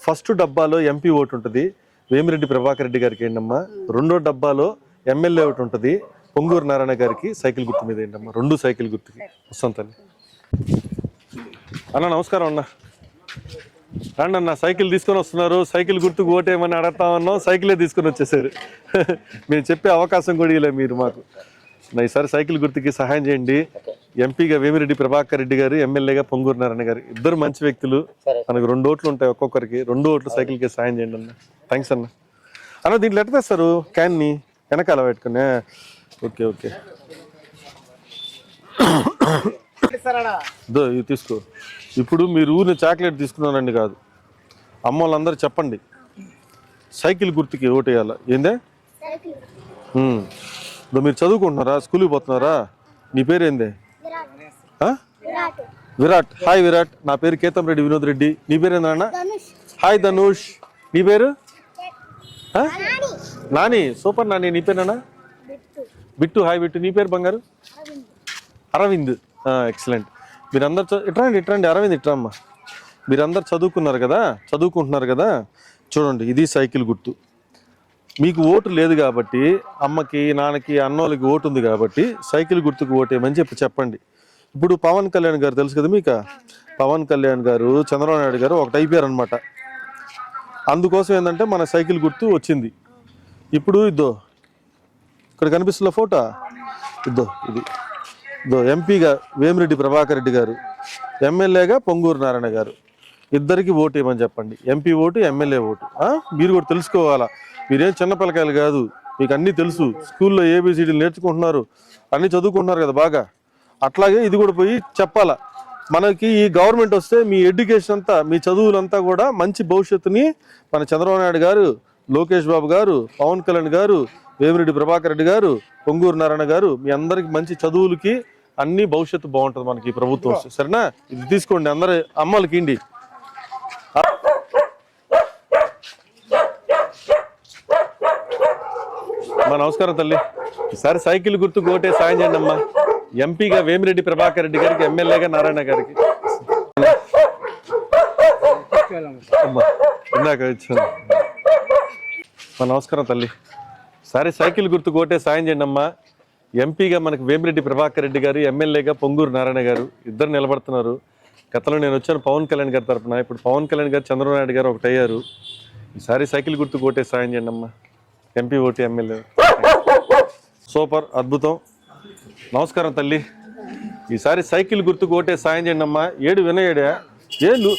ఫస్ట్ డబ్బాలో ఎంపీ ఓటు ఉంటుంది, వేమిరెడ్డి ప్రభాకర్ రెడ్డి గారికి ఏంటమ్మా. 2వ డబ్బాలో ఎమ్మెల్యే ఓటు ఉంటుంది, పొంగూరు నారాయణ గారికి సైకిల్ గుర్తు మీద ఏంటమ్మా. 2 సైకిల్ గుర్తుకి వస్తాం తల్లి. అన్న నమస్కారం అన్న. రండి అన్న, సైకిల్ తీసుకొని వస్తున్నారు. సైకిల్ గుర్తుకు ఓటేయమని అడగతా ఉన్నాం, సైకిలే తీసుకొని వచ్చేసారు. మేము చెప్పే అవకాశం కూడా ఇలా మీరు మాకు. ఈసారి సైకిల్ గుర్తుకి సహాయం చేయండి. ఎంపీగా వేమిరెడ్డి ప్రభాకర్ రెడ్డి గారు, ఎమ్మెల్యేగా పొంగూరు నారాయణ గారు, ఇద్దరు మంచి వ్యక్తులు. మనకు 2 ఓట్లు ఉంటాయి ఒక్కొక్కరికి. 2 ఓట్లు సైకిల్కి సాయం చేయండి అన్న. థ్యాంక్స్ అన్న. అన్న, దీంట్లో ఎట్లా తెస్తారు క్యాన్ని? వెనకాల పెట్టుకునే. ఓకే ఓకే, ఇవి తీసుకో. ఇప్పుడు మీరు ఊరిని చాక్లెట్ తీసుకున్నానండి కాదు, అమ్మ వాళ్ళందరూ చెప్పండి సైకిల్ గుర్తుకి ఓటేయాల. ఏందే మీరు చదువుకుంటున్నారా? స్కూల్కి పోతున్నారా? నీ పేరు ఏందే? విరాట్. హాయ్ విరాట్. నా పేరు కేతం రెడ్డి వినోద్ రెడ్డి. నీ పేరు ఏందన్నా? హాయ్ ధనుష్. నీ పేరు? నాని. సూపర్ నాని. నీ పేరేనా? బిట్టు. హాయ్ బిట్టు. నీ పేరు బంగారు? అరవింద్. ఎక్సలెంట్. మీరందరూ ఇట్రండి అరవింద్ ఇట్రమ్మా. మీరందరు చదువుకుంటున్నారు కదా. చూడండి, ఇది సైకిల్ గుర్తు. మీకు ఓటు లేదు కాబట్టి, అమ్మకి నాన్నకి అన్నోళ్ళకి ఓటు ఉంది కాబట్టి సైకిల్ గుర్తుకు ఓటేయమని చెప్పండి. ఇప్పుడు పవన్ కళ్యాణ్ గారు తెలుసు కదా మీకు. పవన్ కళ్యాణ్ గారు, చంద్రబాబు నాయుడు గారు ఒకటి అయిపోయారు అనమాట. అందుకోసం ఏంటంటే మన సైకిల్ గుర్తు వచ్చింది. ఇప్పుడు ఇక్కడ కనిపిస్తున్న ఫోటో ఇదో ఎంపీగా వేమిరెడ్డి ప్రభాకర్ రెడ్డి గారు, ఎమ్మెల్యేగా పొంగూరు నారాయణ గారు. ఇద్దరికి ఓటు వేయమని చెప్పండి. MP vote, MLA vote. మీరు కూడా తెలుసుకోవాలా. మీరేం చిన్న పిల్లకాయలు కాదు, మీకు అన్నీ తెలుసు. స్కూల్లో ఏబిసిడీలు నేర్చుకుంటున్నారు, అన్నీ చదువుకుంటున్నారు కదా బాగా. అట్లాగే ఇది కూడా పోయి చెప్పాలా. మనకి ఈ గవర్నమెంట్ వస్తే మీ ఎడ్యుకేషన్ అంతా, మీ చదువులంతా కూడా మంచి భవిష్యత్తుని మన చంద్రబాబు నాయుడు గారు, లోకేష్ బాబు గారు, పవన్ కళ్యాణ్ గారు, వేమిరెడ్డి ప్రభాకర్ రెడ్డి గారు, పొంగూరు నారాయణ గారు, మీ అందరికి మంచి చదువులకి అన్ని భవిష్యత్తు బాగుంటుంది మనకి ఈ ప్రభుత్వం వస్తే. సరేనా? ఇది తీసుకోండి, అందరు అమ్మలకి ఇండి. నమస్కారం తల్లి. ఈసారి సైకిల్ గుర్తుకు ఓటే సాయం చేయండి అమ్మా. ఎంపీగా వేమిరెడ్డి ప్రభాకర్ రెడ్డి గారికి, ఎమ్మెల్యేగా నారాయణ గారికి. ఇందాక ఇచ్చాను. నమస్కారం తల్లి. సరే, సైకిల్ గుర్తుకు ఓటే సాయం చేయండి అమ్మా. ఎంపీగా మనకు వేమిరెడ్డి ప్రభాకర్ రెడ్డి గారు, ఎమ్మెల్యేగా పొంగూరు నారాయణ గారు ఇద్దరు నిలబడుతున్నారు. గతంలో నేను వచ్చాను పవన్ కళ్యాణ్ గారి తరఫున. ఇప్పుడు పవన్ కళ్యాణ్ గారు, చంద్రబాబు నాయుడు గారు ఒకటి అయ్యారు. ఈసారి సైకిల్ గుర్తుకు ఓటే సాయం చేయండి అమ్మా. MP vote, MLA. సూపర్, అద్భుతం. నమస్కారం తల్లి. ఈసారి సైకిల్ గుర్తుకు ఓటే సాయం చేయండి అమ్మా. ఏడు వినయేడా ఏళ్ళు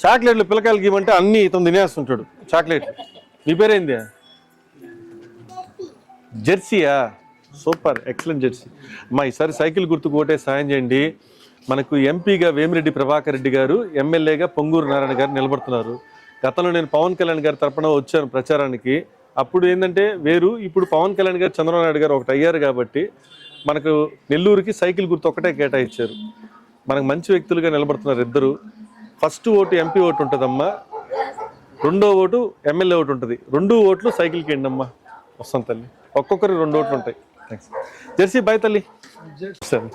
చాక్లెట్లు పిల్లకాయలకి ఇవ్వమంటే అన్ని ఇతను తినేస్తుంటాడు చాక్లెట్లు. నీ పేరేంది? జెర్సీయా? సూపర్, ఎక్సలెంట్ జెర్సీ అమ్మా. ఈసారి సైకిల్ గుర్తుకు ఓటే సాయం చేయండి. మనకు ఎంపీగా వేమిరెడ్డి ప్రభాకర్ రెడ్డి గారు, ఎమ్మెల్యేగా పొంగూరు నారాయణ గారు నిలబడుతున్నారు. గతంలో నేను పవన్ కళ్యాణ్ గారి తరపున వచ్చాను ప్రచారానికి. అప్పుడు ఏంటంటే వేరు, ఇప్పుడు పవన్ కళ్యాణ్ గారు, చంద్రబాబు నాయుడు గారు ఒకటి అయ్యారు కాబట్టి మనకు నెల్లూరుకి సైకిల్ గుర్తు ఒకటే కేటాయించారు. మనకు మంచి వ్యక్తులుగా నిలబడుతున్నారు ఇద్దరు. ఫస్ట్ ఓటు ఎంపీ ఓటు ఉంటుందమ్మా, రెండో ఓటు ఎమ్మెల్యే ఓటు ఉంటుంది. 2 ఓట్లు సైకిల్కి ఎండి అమ్మా. వస్తాం తల్లి. ఒక్కొక్కరికి 2 ఓట్లు ఉంటాయి. థ్యాంక్స్. జెర్సీ బాయ్ తల్లి. సరే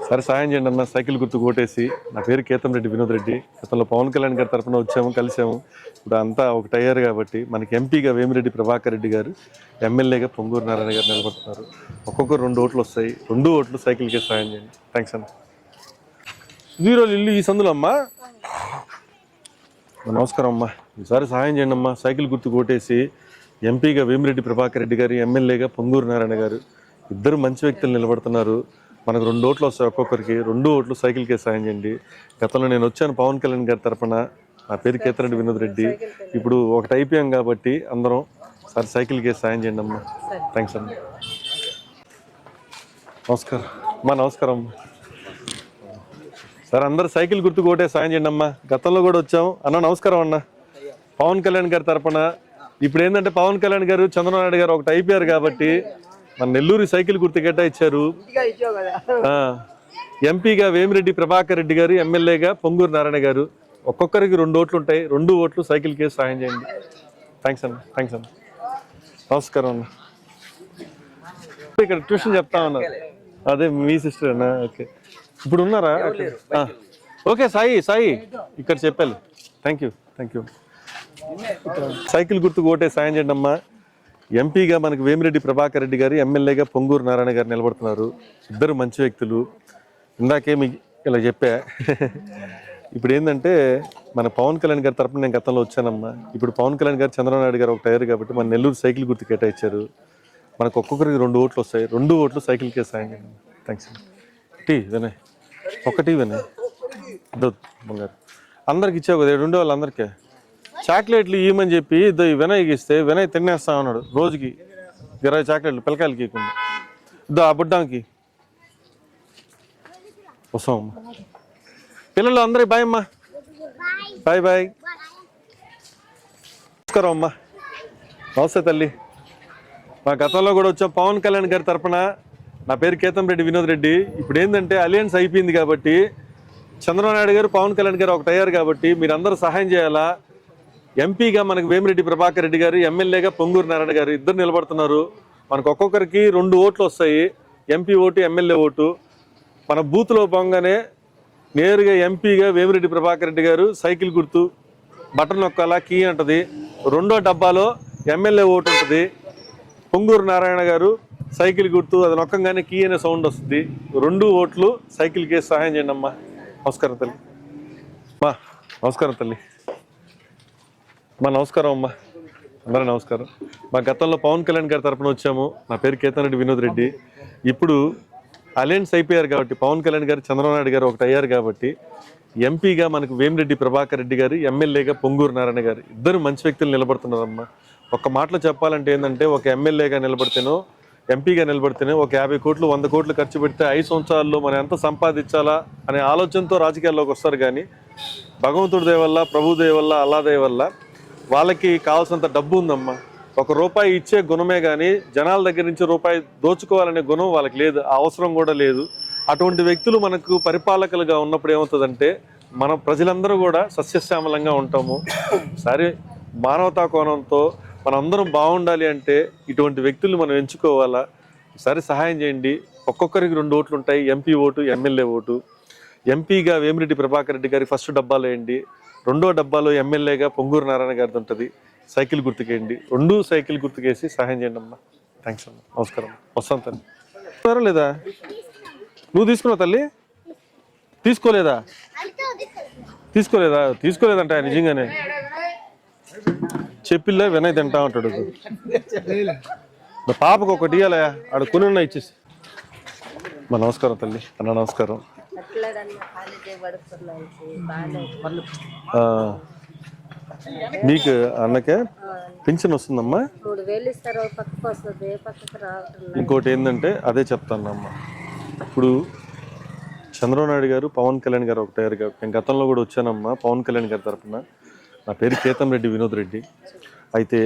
సరే, సాయం చేయండి అన్న. సైకిల్ గుర్తుకు ఓటేసి. నా పేరు కేతం రెడ్డి వినోద్ రెడ్డి. గతంలో పవన్ కళ్యాణ్ గారి తరఫున వచ్చాము, కలిసాము. ఇప్పుడు అంతా ఒకటి అయ్యారు కాబట్టి మనకి ఎంపీగా వేమిరెడ్డి ప్రభాకర్ రెడ్డి గారు, ఎమ్మెల్యేగా పొంగూరు నారాయణ గారు నిలబడుతున్నారు. ఒక్కొక్కరు 2 ఓట్లు వస్తాయి. 2 ఓట్లు సైకిల్కే సాయం చేయండి. థ్యాంక్స్ అన్న. వీరోళ్ళు ఇల్లు ఈ సందులో అమ్మా. నమస్కారం అమ్మా. ఈసారి సహాయం చేయండి అమ్మా. సైకిల్ గుర్తుకు ఓటేసి ఎంపీగా వేమిరెడ్డి ప్రభాకర్ రెడ్డి గారు, ఎమ్మెల్యేగా పొంగూరు నారాయణ గారు ఇద్దరు మంచి వ్యక్తులు నిలబడుతున్నారు. మనకు 2 ఓట్లు వస్తాయి ఒక్కొక్కరికి. 2 ఓట్లు సైకిల్కే సాయం చేయండి. గతంలో నేను వచ్చాను పవన్ కళ్యాణ్ గారి తరఫున. నా పేరు కేతరెడ్డి వినోద్ రెడ్డి. ఇప్పుడు ఒకటి అయిపోయాం కాబట్టి అందరం సరే సైకిల్కే సాయం చేయండి అమ్మా. థ్యాంక్స్ అమ్మా. నమస్కారం అమ్మా. నమస్కారం అమ్మా. సరే, అందరు సైకిల్ గుర్తుకు ఓటే సాయం చేయండి అమ్మా. గతంలో కూడా వచ్చాము అన్న. నమస్కారం అన్న. పవన్ కళ్యాణ్ గారి తరఫున. ఇప్పుడు ఏంటంటే పవన్ కళ్యాణ్ గారు, చంద్రబాబు నాయుడు గారు ఒకటి అయిపోయారు కాబట్టి మన నెల్లూరు సైకిల్ గుర్తు కేటాయించారు. ఎంపీగా వేమిరెడ్డి ప్రభాకర్ రెడ్డి గారు, ఎమ్మెల్యేగా పొంగూరు నారాయణ గారు. ఒక్కొక్కరికి 2 ఓట్లు ఉంటాయి. 2 ఓట్లు సైకిల్కే సాయం చేయండి. థ్యాంక్స్ అన్న. థ్యాంక్స్ అన్న. నమస్కారం అన్న. ఇక్కడ ట్యూషన్ చెప్తా ఉన్నారు. అదే మీ సిస్టర్ అన్న. ఓకే, ఇప్పుడు ఉన్నారా? ఓకే సాయి ఇక్కడ చెప్పాలి. Thank you. సైకిల్ గుర్తుకు ఓటే సాయం చేయండి అమ్మా. ఎంపీగా మనకు వేమిరెడ్డి ప్రభాకర్ రెడ్డి గారు, ఎమ్మెల్యేగా పొంగూరు నారాయణ గారు నిలబడుతున్నారు. ఇద్దరు మంచి వ్యక్తులు. ఇందాకే మీకు ఇలా చెప్పా. ఇప్పుడు ఏంటంటే మన పవన్ కళ్యాణ్ గారి తరపున నేను గతంలో వచ్చానమ్మా. ఇప్పుడు పవన్ కళ్యాణ్ గారు, చంద్రబాబు నాయుడు గారు ఒకటి అయ్యారు కాబట్టి మన నెల్లూరు సైకిల్ గుర్తు కేటాయించారు. మనకు ఒక్కొక్కరికి 2 ఓట్లు వస్తాయి. 2 ఓట్లు సైకిల్కే సాయం చేయండి. థ్యాంక్స్. వినయ్ ఒకటి వినయ్ బంగారు అందరికి ఇచ్చావు కదా. 2 వాళ్ళందరికీ చాక్లెట్లు ఇవ్వమని చెప్పి వినయ్కి ఇస్తే వినయ్ తినేస్తా ఉన్నాడు. రోజుకి 20 చాక్లెట్లు పిల్లకాయలకి ఇవ్వకుండా. ఆ బుడ్డానికి వస్తాం అమ్మా. పిల్లలు అందరికి బాయ్ అమ్మా. బాయ్. నమస్కారం అమ్మా. నమస్తే తల్లి. మా గతంలో కూడా వచ్చాం పవన్ కళ్యాణ్ గారి తరఫున. నా పేరు కేతంరెడ్డి వినోద్ రెడ్డి. ఇప్పుడు ఏంటంటే అలయన్స్ అయిపోయింది కాబట్టి చంద్రబాబు నాయుడు గారు పవన్ కళ్యాణ్ గారు ఒకటి అయ్యారు కాబట్టి మీరందరూ సహాయం చేయాలా. ఎంపీగా మనకు వేమిరెడ్డి ప్రభాకర్ రెడ్డి గారు, ఎమ్మెల్యేగా పొంగూరు నారాయణ గారు ఇద్దరు నిలబడుతున్నారు. మనకు ఒక్కొక్కరికి 2 ఓట్లు వస్తాయి, ఎంపీ ఓటు ఎమ్మెల్యే ఓటు. మన బూత్లో పోగానే నేరుగా ఎంపీగా వేమిరెడ్డి ప్రభాకర్ రెడ్డి గారు సైకిల్ గుర్తు బటన్ నొక్కాలా కీ అంటది. 2వ డబ్బాలో ఎమ్మెల్యే ఓటు ఉంటుంది. పొంగూరు నారాయణ గారు సైకిల్ గుర్తు అది నొక్కంగానే కీ అనే సౌండ్ వస్తుంది. 2 ఓట్లు సైకిల్ కేసు సహాయం చేయండి అమ్మా. నమస్కారం తల్లి. మా నమస్కారం తల్లి. మా నమస్కారం అమ్మా. అందరూ నమస్కారం. మా గతంలో పవన్ కళ్యాణ్ గారి తరపున వచ్చాము. నా పేరు కేతంరెడ్డి వినోద్ రెడ్డి. ఇప్పుడు అలయన్స్ అయిపోయారు కాబట్టి పవన్ కళ్యాణ్ గారు, చంద్రబాబు నాయుడు గారు ఒకటి అయ్యారు కాబట్టి ఎంపీగా మనకు వేమిరెడ్డి ప్రభాకర్ రెడ్డి గారు, ఎమ్మెల్యేగా పొంగూరు నారాయణ గారు ఇద్దరు మంచి వ్యక్తులు నిలబడుతున్నారమ్మా. ఒక్క మాటలో చెప్పాలంటే ఏంటంటే ఒక ఎమ్మెల్యేగా నిలబడితేనో ఎంపీగా నిలబడితేనే ఒక 50 కోట్లు 100 కోట్లు ఖర్చు పెడితే 5 సంవత్సరాల్లో మనం ఎంత సంపాదించాలా అనే ఆలోచనతో రాజకీయాల్లోకి వస్తారు. కానీ భగవంతుడి దయ వల్ల, ప్రభు దయ వల్ల, అల్లా దయ వల్ల వాళ్ళకి కావాల్సినంత డబ్బు ఉందమ్మా. ₹1 ఇచ్చే గుణమే కానీ జనాల దగ్గర నుంచి రూపాయి దోచుకోవాలనే గుణం వాళ్ళకి లేదు, ఆ అవసరం కూడా లేదు. అటువంటి వ్యక్తులు మనకు పరిపాలకులుగా ఉన్నప్పుడు ఏమవుతుందంటే మన ప్రజలందరూ కూడా సస్యశ్యామలంగా ఉంటాము. సరే, మానవతా కోణంతో మనందరం బాగుండాలి అంటే ఇటువంటి వ్యక్తులు మనం ఎంచుకోవాలా. సరే, సహాయం చేయండి. ఒక్కొక్కరికి 2 ఓట్లు ఉంటాయి, ఎంపీ ఓటు ఎమ్మెల్యే ఓటు. ఎంపీగా వేమిరెడ్డి ప్రభాకర్ రెడ్డి గారికి ఫస్ట్ డబ్బాలో వేయండి. 2వ డబ్బాలో ఎమ్మెల్యేగా పొంగూరు నారాయణ గారిది ఉంటుంది. సైకిల్ గుర్తుకేయండి. 2 సైకిల్ గుర్తుకేసి సహాయం చేయండి అమ్మా. థ్యాంక్స్ అమ్మా. నమస్కారం. వస్తాను తల్లి. లేదా నువ్వు తీసుకున్నావు తల్లి? తీసుకోలేదా? తీసుకోలేదంట నిజంగానే. చెప్పిల్లా వినయ్ తింటా ఉంటాడు. పాపకు ఒకటి ఇవ్వాలా, ఆడ కొన్ని ఇచ్చేసి. మా నమస్కారం తల్లి. అన్న నమస్కారం. మీకు అన్నకే పింఛన్ వస్తుందమ్మా. ఇంకోటి ఏంటంటే అదే చెప్తానమ్మా. ఇప్పుడు చంద్రబాబు నాయుడు గారు, పవన్ కళ్యాణ్ గారు ఒకటయ్యారు కాబట్టి నేను గతంలో కూడా వచ్చానమ్మా పవన్ కళ్యాణ్ గారి తరఫున. నా పేరు కేతంరెడ్డి వినోద్ రెడ్డి. అయితే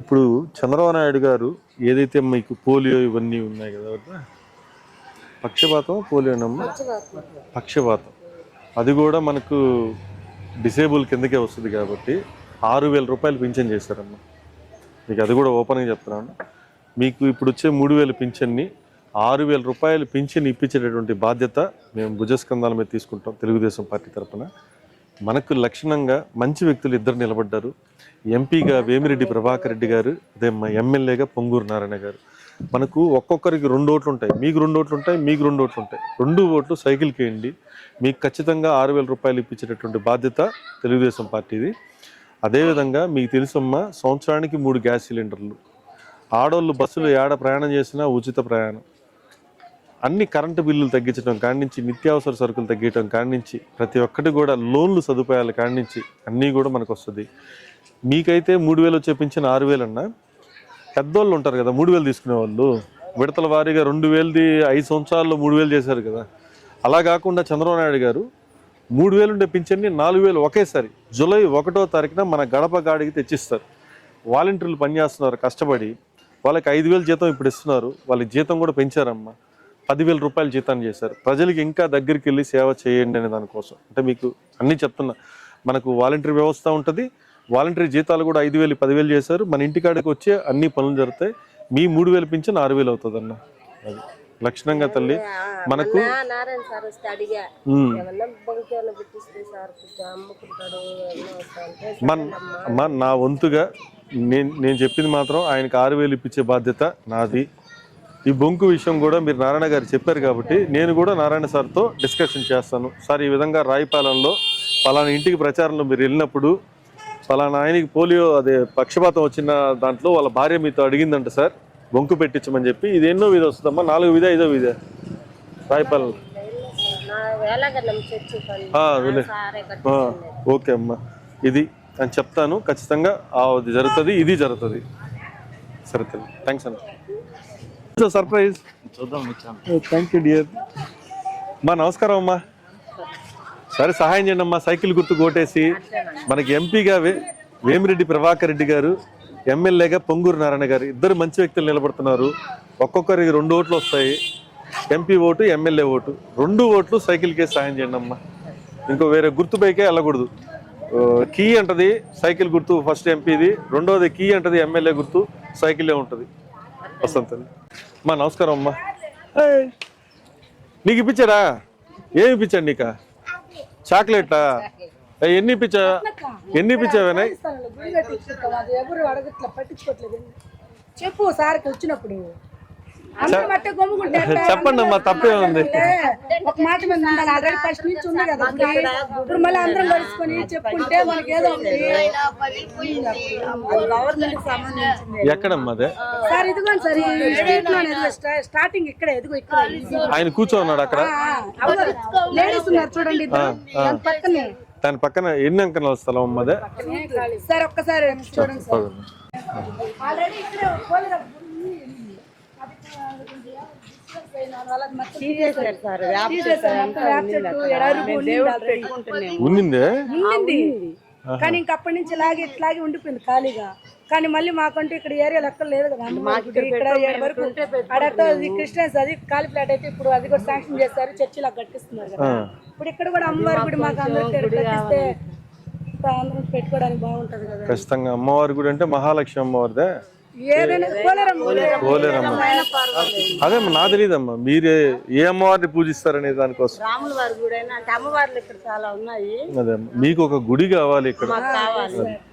ఇప్పుడు చంద్రబాబు నాయుడు గారు ఏదైతే మీకు పోలియో ఇవన్నీ ఉన్నాయి కదా, పక్షపాతం పోలియోనమ్మా, పక్షపాతం అది కూడా మనకు డిసేబుల్ కిందకే వస్తుంది కాబట్టి 6,000 రూపాయలు పింఛన్ చేశారమ్మా. మీకు అది కూడా ఓపెన్గా చెప్తున్నాను. మీకు ఇప్పుడు వచ్చే 3,000 పింఛన్ని 6,000 రూపాయలు పింఛన్ ఇప్పించేటటువంటి బాధ్యత మేము భుజస్కంధాల మీద తీసుకుంటాం తెలుగుదేశం పార్టీ తరఫున. మనకు లక్షణంగా మంచి వ్యక్తులు ఇద్దరు నిలబడ్డారు. ఎంపీగా వేమిరెడ్డి ప్రభాకర్ రెడ్డి గారు, అదే ఎమ్మెల్యేగా పొంగూరు నారాయణ గారు. మనకు ఒక్కొక్కరికి 2 ఓట్లు ఉంటాయి. మీకు 2 ఓట్లు ఉంటాయి, మీకు 2 ఓట్లు ఉంటాయి. 2 ఓట్లు సైకిల్కి వేయండి. మీకు ఖచ్చితంగా 6,000 రూపాయలు ఇప్పించేటటువంటి బాధ్యత తెలుగుదేశం పార్టీది. అదేవిధంగా మీకు తెలుసమ్మా, సంవత్సరానికి 3 గ్యాస్ సిలిండర్లు. ఆడవాళ్ళు బస్సులు ఏడ ప్రయాణం చేసినా ఉచిత ప్రయాణం. అన్ని కరెంటు బిల్లులు తగ్గించడం కానించి, నిత్యావసర సరుకులు తగ్గించడం కానించి, ప్రతి ఒక్కటి కూడా లోన్లు సదుపాయాలు కానించి అన్నీ కూడా మనకు వస్తుంది. మీకైతే 3,000 వచ్చే పింఛన్ 6,000 అన్నా. పెద్దోళ్ళు ఉంటారు కదా 3,000 తీసుకునే వాళ్ళు, విడతల వారీగా 2,000ది 5 సంవత్సరాల్లో 3,000 చేశారు కదా. అలా కాకుండా చంద్రబాబు నాయుడు గారు 3,000 ఉండే పింఛన్ని 4,000 ఒకేసారి జూలై 1వ తారీఖున మన గడప గాడికి తెచ్చిస్తారు. వాలంటీర్లు పనిచేస్తున్నారు కష్టపడి, వాళ్ళకి 5,000 జీతం ఇప్పుడు ఇస్తున్నారు. వాళ్ళకి జీతం కూడా పెంచారమ్మా. 10,000 రూపాయలు జీతాన్ని చేశారు. ప్రజలకి ఇంకా దగ్గరికి వెళ్ళి సేవ చేయండి అనే దానికోసం. అంటే మీకు అన్నీ చెప్తున్నా. మనకు వాలంటీర్ వ్యవస్థ ఉంటుంది, వాలంటీర్ జీతాలు కూడా 5,000 10,000 చేశారు. మన ఇంటికాడికి వచ్చే అన్ని పనులు జరుగుతాయి. మీ 3,000 పింఛన్ 6,000 అవుతుంది అన్న. అది లక్షణంగా తల్లి మనకు. నా వంతుగా నేను చెప్పింది మాత్రం ఆయనకి 6,000 ఇప్పించే బాధ్యత నాది. ఈ బొంకు విషయం కూడా మీరు నారాయణ గారు చెప్పారు కాబట్టి నేను కూడా నారాయణ సార్తో డిస్కషన్ చేస్తాను. సార్, ఈ విధంగా రాయిపాలెంలో పలానా ఇంటికి ప్రచారంలో మీరు వెళ్ళినప్పుడు పలానా ఆయనకి పోలియో అదే పక్షపాతం వచ్చిన దాంట్లో వాళ్ళ భార్య మీతో అడిగిందంట సార్, బొంకు పెట్టించమని చెప్పి. ఇది ఎన్నో విధి వస్తుందమ్మా? 4వ విధా 5వ విధా రాయిపాలెం? ఓకే అమ్మా, ఇది అని చెప్తాను ఖచ్చితంగా. అది జరుగుతుంది, ఇది జరుగుతుంది. సరే తల్లి, థ్యాంక్స్ అన్న. సర్ప్రైజ్ చూద్దాం. Thank you dear. మా నమస్కారం అమ్మా. సరే, సహాయం చేయండి అమ్మా. సైకిల్ గుర్తు కోటేసి మనకి ఎంపీగా వేమిరెడ్డి ప్రభాకర్ రెడ్డి గారు, ఎమ్మెల్యేగా పొంగూరు నారాయణ గారు ఇద్దరు మంచి వ్యక్తులు నిలబడుతున్నారు. ఒక్కొక్కరికి 2 ఓట్లు వస్తాయి. ఎంపీ ఓటు ఎమ్మెల్యే ఓటు 2 ఓట్లు సైకిల్కే సాయం చేయండి అమ్మా. ఇంకో వేరే గుర్తు పైకే వెళ్ళకూడదు. కీ అంటది సైకిల్ గుర్తు ఫస్ట్ ఎంపీది, రెండోది కీ అంటది ఎమ్మెల్యే గుర్తు, సైకిలే ఉంటుంది. వసంతల్లి అమ్మా నమస్కారం అమ్మా. నీకు ఇప్పించాడా? ఏమి ఇప్పించాడు నీకా? చాక్లెటా? ఎన్ని ఇప్పించావేనా? చెప్పు సార్కి వచ్చినప్పుడు చెప్పండి అమ్మా, తప్పే ఉంది. ఒక మాట మీద ఉండాలి. ఆల్రెడీ ఫస్ట్ నుంచి ఉంది కదా, ఇప్పుడు మళ్ళీ అందరం కలుసుకొని చెప్పుకుంటే మనకి ఏదో గవర్నమెంట్ సంబంధించింది. ఎక్కడమ్మా అదే సార్? ఇదిగోండి సార్, స్ట్రీట్ లోనే స్టార్టింగ్ ఇక్కడ, ఎదుగు ఇక్కడ ఆయన కూర్చోన్నాడు. అక్కడ లేడీస్ ఉన్నారు చూడండి, పక్కనే. దాని పక్కన ఎన్ని అంకణాల స్థలం అమ్మదే సార్? ఒక్కసారి చూడండి సార్. ఆల్రెడీ ఇక్కడ ఉన్నిందే, కానీ ఇంకప్పటి నుంచి ఇట్లాగే ఉండిపోయింది ఖాళీగా. కానీ మళ్ళీ మాకంటూ ఇక్కడ ఏరియాలో ఎక్కడ లేదు కదా, ఇక్కడ వరకు అడతో క్రిస్టియన్స్ అది ఖాళీ ఫ్లాట్ అయితే ఇప్పుడు అది కూడా శాంక్షన్ చేస్తారు, చర్చిలా కట్టిస్తున్నారు కదా. ఇప్పుడు ఇక్కడ కూడా అమ్మవారి గుడి మాకు అందరికీ కట్టిస్తే అందరం పెట్టుకోవడానికి బాగుంటది కదా. ఖచ్చితంగా అమ్మవారి గుడి అంటే మహాలక్ష్మి అమ్మవారిదే. అదే నా తెలియదమ్మా, మీరే ఏ అమ్మవారిని పూజిస్తారనే దానికోసం. రాముల వారి గుడి అంటే అమ్మవార్లు ఇక్కడ చాలా ఉన్నాయి. అదే మీకు ఒక గుడి కావాలి ఇక్కడ,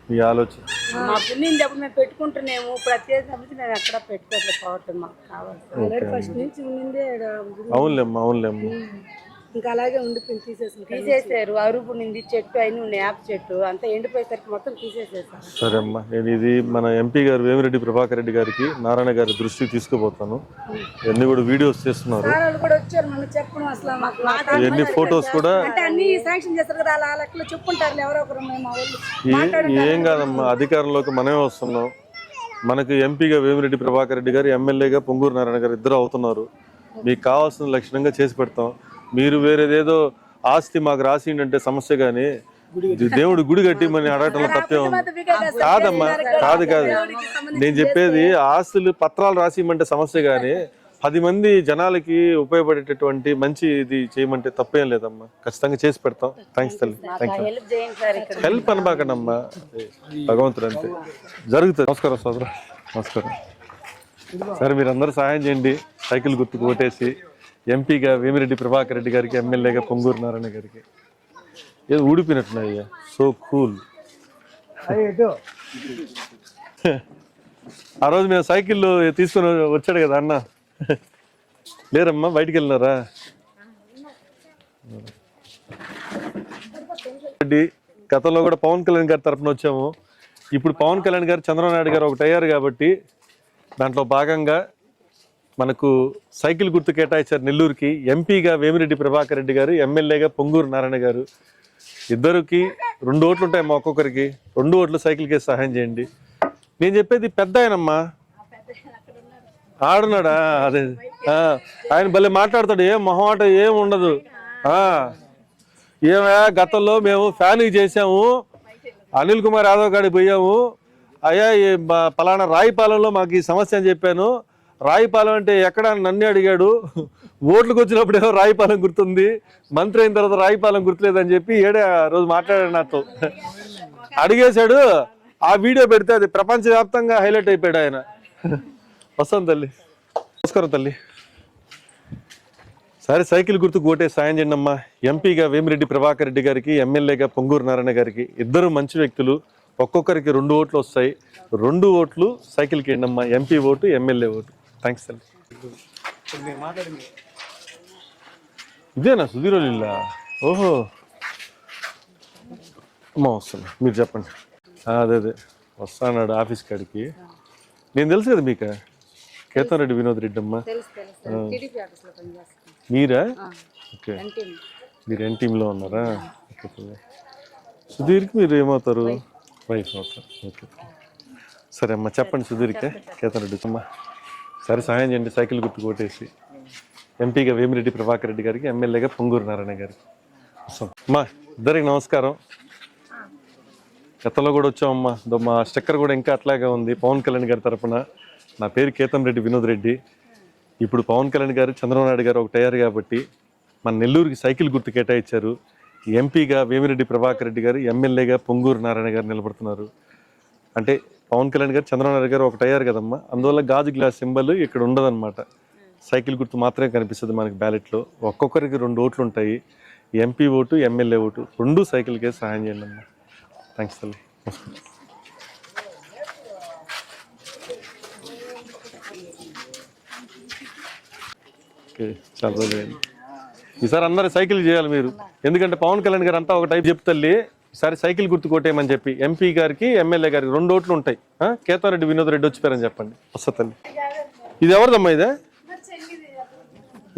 మీ ఆలోచన. మా పుణ్యం అప్పుడు మేము పెట్టుకుంటున్నాము, ప్రత్యేక మేము ఎక్కడ పెట్టుకోవట్లేదు, మాకు కావాలి. ఫస్ట్ నుంచి ఉన్నిందే. అవునులేమ్మా, అవునులేమ్మా. ఇంకా అలాగే ఉండిపోయింది, తీసేసారు. అరుపు నింది చెట్టు అయిన యాప్ చెట్టు అంతా ఎండిపోయేసరికి మొత్తం తీసేసేసారు. సరే అమ్మా, నేను ఇది మన ఎంపీ గారు వేమిరెడ్డి ప్రభాకర్ రెడ్డి గారికి నారాయణ గారి దృష్టికి తీసుకుపోతాను. ఇవన్నీ కూడా వీడియోస్ చేస్తున్నారు, ఇవన్నీ ఫొటోస్ కూడా. అన్ని శాంక్షన్ చేస్తారు కదా, అలా లెక్కలు చెప్పుకుంటారు ఎవరో ఒకరు. ఏం కాదమ్మా, అధికారంలోకి మనమే వస్తున్నాం. మనకు ఎంపీగా వేమిరెడ్డి ప్రభాకర్ రెడ్డి గారు, ఎమ్మెల్యేగా పొంగూరు నారాయణ గారు ఇద్దరు అవుతున్నారు. మీకు కావాల్సిన లక్షణంగా చేసి పెడతాం. మీరు వేరేదేదో ఆస్తి మాకు రాసిండంటే సమస్య, కానీ దేవుడు గుడి కట్టి మన అడగటంలో తప్పే ఉంది. కాదమ్మా, కాదు నేను చెప్పేది ఆస్తులు పత్రాలు రాసిమంటే సమస్య, కానీ 10 మంది జనాలకి ఉపయోగపడేటటువంటి మంచి ఇది చేయమంటే తప్పేం లేదమ్మా. ఖచ్చితంగా చేసి పెడతాం. థ్యాంక్స్ తల్లి, థ్యాంక్స్. హెల్ప్ అనబాకండి అమ్మా, భగవంతుడు అంతే జరుగుతుంది. నమస్కారం సోదరు, నమస్కారం. సరే మీరందరూ సహాయం చేయండి, సైకిల్ గుర్తుకు ఓటేసి ఎంపీగా వేమిరెడ్డి ప్రభాకర్ రెడ్డి గారికి, ఎమ్మెల్యేగా పొంగూరు నారాయణ గారికి. ఏదో ఊడిపోయినట్టున్నాయ్యా, సో కూల్. ఆ రోజు మేము సైకిల్ తీసుకొని వచ్చాడు కదా అన్న, లేరమ్మా బయటికి వెళ్ళినారా? గతంలో కూడా పవన్ కళ్యాణ్ గారి తరఫున వచ్చాము. ఇప్పుడు పవన్ కళ్యాణ్ గారు, చంద్రబాబు నాయుడు గారు ఒకటి అయ్యారు కాబట్టి దాంట్లో భాగంగా మనకు సైకిల్ గుర్తు కేటాయించారు నెల్లూరుకి. ఎంపీగా వేమిరెడ్డి ప్రభాకర్ రెడ్డి గారు, ఎమ్మెల్యేగా పొంగూరు నారాయణ గారు. ఇద్దరికి 2 ఓట్లు ఉంటాయి, మా ఒక్కొక్కరికి 2 ఓట్లు సైకిల్కే సహాయం చేయండి. నేను చెప్పేది పెద్ద ఆయనమ్మా, ఆడున్నాడా? అదే ఆయన భలే మాట్లాడతాడు, ఏం మొహమాట ఏం ఉండదు. ఏమయ్యా గతంలో మేము ఫ్యాన్కి చేసాము, అనిల్ కుమార్ యాదవ్ గాడికి పోయాము, అయ్యా పలానా రాయిపాలెంలో మాకు ఈ సమస్య అని చెప్పాను. రాయిపాలెం అంటే ఎక్కడ నన్ను అడిగాడు, ఓట్లకు వచ్చినప్పుడేమో రాయిపాలెం గుర్తుంది, మంత్రి అయిన తర్వాత రాయిపాలెం గుర్తులేదని చెప్పి రోజు మాట్లాడాడు నాతో, అడిగేశాడు. ఆ వీడియో పెడితే అది ప్రపంచవ్యాప్తంగా హైలైట్ అయిపోయాడు ఆయన. వస్తాను తల్లి, నమస్కారం తల్లి. సరే సైకిల్ గుర్తుకు ఓటే సాయం చేయండి అమ్మా. ఎంపీగా వేమిరెడ్డి ప్రభాకర్ రెడ్డి గారికి, ఎమ్మెల్యేగా పొంగూరు నారాయణ గారికి. ఇద్దరు మంచి వ్యక్తులు, ఒక్కొక్కరికి 2 ఓట్లు వస్తాయి. 2 ఓట్లు సైకిల్కి వేయండి అమ్మా, MP vote, MLA vote. Thanks తల్లి. ఇదేనా సుధీరోలు ఇల్లా? ఓహో అమ్మా వస్తున్నా, మీరు చెప్పండి. అదే వస్తాడు ఆఫీస్ కాడికి. నేను తెలుసు కదా మీకు, కేతన్ వినోద్ రెడ్డి అమ్మా. మీరా? ఓకే, మీరు ఎన్ టీంలో ఉన్నారా? సుధీర్కి మీరు ఏమవుతారు? వైఫ్ అవుతారు. ఓకే సరే అమ్మా, చెప్పండి సుధీర్కే, కేతన్ రెడ్డి అమ్మా. సరే సహాయం చేయండి, సైకిల్ గుర్తు కొట్టేసి ఎంపీగా వేమిరెడ్డి ప్రభాకర్ రెడ్డి గారికి, ఎమ్మెల్యేగా పొంగూరు నారాయణ గారికి. అమ్మా ఇద్దరికి నమస్కారం. గతంలో కూడా వచ్చామమ్మా, మా స్టిక్కర్ కూడా ఇంకా అట్లాగే ఉంది, పవన్ కళ్యాణ్ గారి తరఫున. నా పేరు కేతన్ రెడ్డి వినోద్ రెడ్డి. ఇప్పుడు పవన్ కళ్యాణ్ గారు చంద్రబాబు నాయుడు గారు ఒకటి అయ్యారు కాబట్టి మన నెల్లూరుకి సైకిల్ గుర్తు కేటాయించారు. ఎంపీగా వేమిరెడ్డి ప్రభాకర్ రెడ్డి గారు, ఎమ్మెల్యేగా పొంగూరు నారాయణ గారు నిలబడుతున్నారు. అంటే పవన్ కళ్యాణ్ గారు చంద్రబాబు నాయుడు గారు ఒకటి అయ్యారు కదమ్మా, అందువల్ల గాజు గ్లాస్ సింబల్ ఇక్కడ ఉండదన్నమాట. సైకిల్ గుర్తు మాత్రమే కనిపిస్తుంది మనకి బ్యాలెట్లో. ఒక్కొక్కరికి 2 ఓట్లు ఉంటాయి. ఎంపీ ఓటు, ఎమ్మెల్యే ఓటు, 2 సైకిల్కే సహాయం చేయండి అమ్మా. థ్యాంక్స్ తల్లి. ఓకే, చాలా రోజులు ఈసారి అందరు సైకిల్ చేయాలి మీరు, ఎందుకంటే పవన్ కళ్యాణ్ గారు అంతా ఒక టైప్ చెప్తల్లి. ఈసారి సైకిల్ గుర్తు కొట్టేయమని చెప్పి ఎంపీ గారికి, ఎమ్మెల్యే గారికి 2 ఓట్లు ఉంటాయి. కేతారెడ్డి వినోద్ రెడ్డి వచ్చిపోయారని చెప్పండి. వస్తా తల్లి. ఇది ఎవరిదమ్మా? ఇదే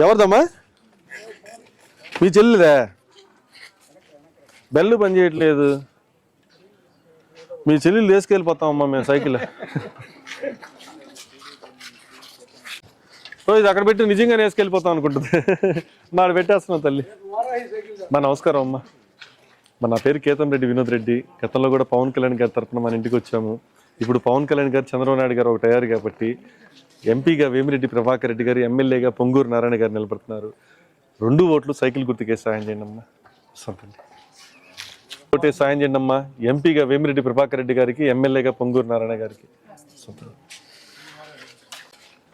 ఎవరిదమ్మా? మీ చెల్లిదే? బెల్లు పని చేయట్లేదు. మీ చెల్లెలు తీసుకెళ్ళిపోతామమ్మా మేము సైకిల్. ఇది అక్కడ పెట్టి నిజంగానే వేసుకెళ్ళిపోతాం అనుకుంటుంది. నాడు పెట్టేస్తున్నాం తల్లి. మా నమస్కారం అమ్మా. నా పేరు కేతంరెడ్డి వినోద్ రెడ్డి. గతంలో కూడా పవన్ కళ్యాణ్ గారి తరఫున మన ఇంటికి వచ్చాము. ఇప్పుడు పవన్ కళ్యాణ్ గారు, చంద్రబాబు నాయుడు గారు ఒకటి అయ్యారు కాబట్టి ఎంపీగా వేమిరెడ్డి ప్రభాకర్ రెడ్డి గారు, ఎమ్మెల్యేగా పొంగూరు నారాయణ గారు నిలబడుతున్నారు. 2 ఓట్లు సైకిల్ గుర్తుకే సాయం చేయండి అమ్మా. ఓటే సాయం చేయండి అమ్మా. ఎంపీగా వేమిరెడ్డి ప్రభాకర్ రెడ్డి గారికి, ఎమ్మెల్యేగా పొంగూరు నారాయణ గారికి.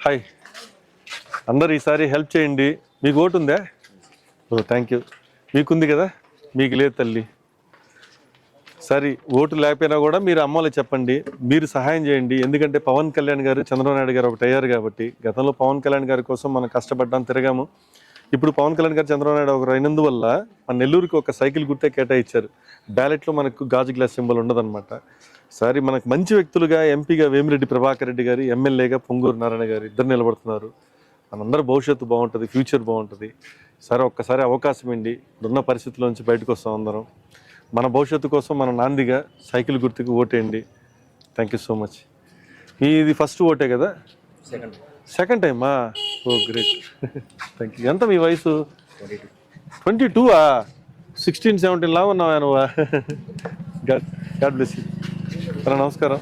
హాయ్, అందరు ఈసారి హెల్ప్ చేయండి. మీకు ఓటు ఉందా? ఓ థ్యాంక్ యూ. మీకుంది కదా? మీకు లేదు తల్లి. సరే, ఓటు లేకపోయినా కూడా మీరు అమ్మలో చెప్పండి, మీరు సహాయం చేయండి. ఎందుకంటే పవన్ కళ్యాణ్ గారు, చంద్రబాబు నాయుడు గారు ఒకటి అయ్యారు కాబట్టి. గతంలో పవన్ కళ్యాణ్ గారి కోసం మనం కష్టపడ్డాం, తిరగాము. ఇప్పుడు పవన్ కళ్యాణ్ గారు, చంద్రబాబు నాయుడు ఒకరు అయినందువల్ల మన నెల్లూరుకి ఒక సైకిల్ గుర్తే కేటాయించారు. బ్యాలెట్లో మనకు గాజు గ్లాస్ సింబల్ ఉండదన్నమాట. సరే, మనకు మంచి వ్యక్తులుగా ఎంపీగా వేమిరెడ్డి ప్రభాకర్ రెడ్డి గారు, ఎమ్మెల్యేగా పొంగూరు నారాయణ గారు ఇద్దరు నిలబడుతున్నారు. మనందరూ భవిష్యత్తు బాగుంటుంది, ఫ్యూచర్ బాగుంటుంది. సరే, ఒక్కసారి అవకాశం ఇవ్వండి. ఇప్పుడున్న పరిస్థితుల నుంచి బయటకు వస్తాం అందరం. మన భవిష్యత్తు కోసం మన నాందిగా సైకిల్ గుర్తుకు ఓటేయండి. Thank you so much. ఇది ఫస్ట్ ఓటే కదా? సెకండ్ టైమా? ఓ గ్రేట్. Thank you. ఎంత మీ వయసు? 22ఆ? 16-17 లాగా ఉన్నావా నువ్వా? God bless you. నమస్కారం.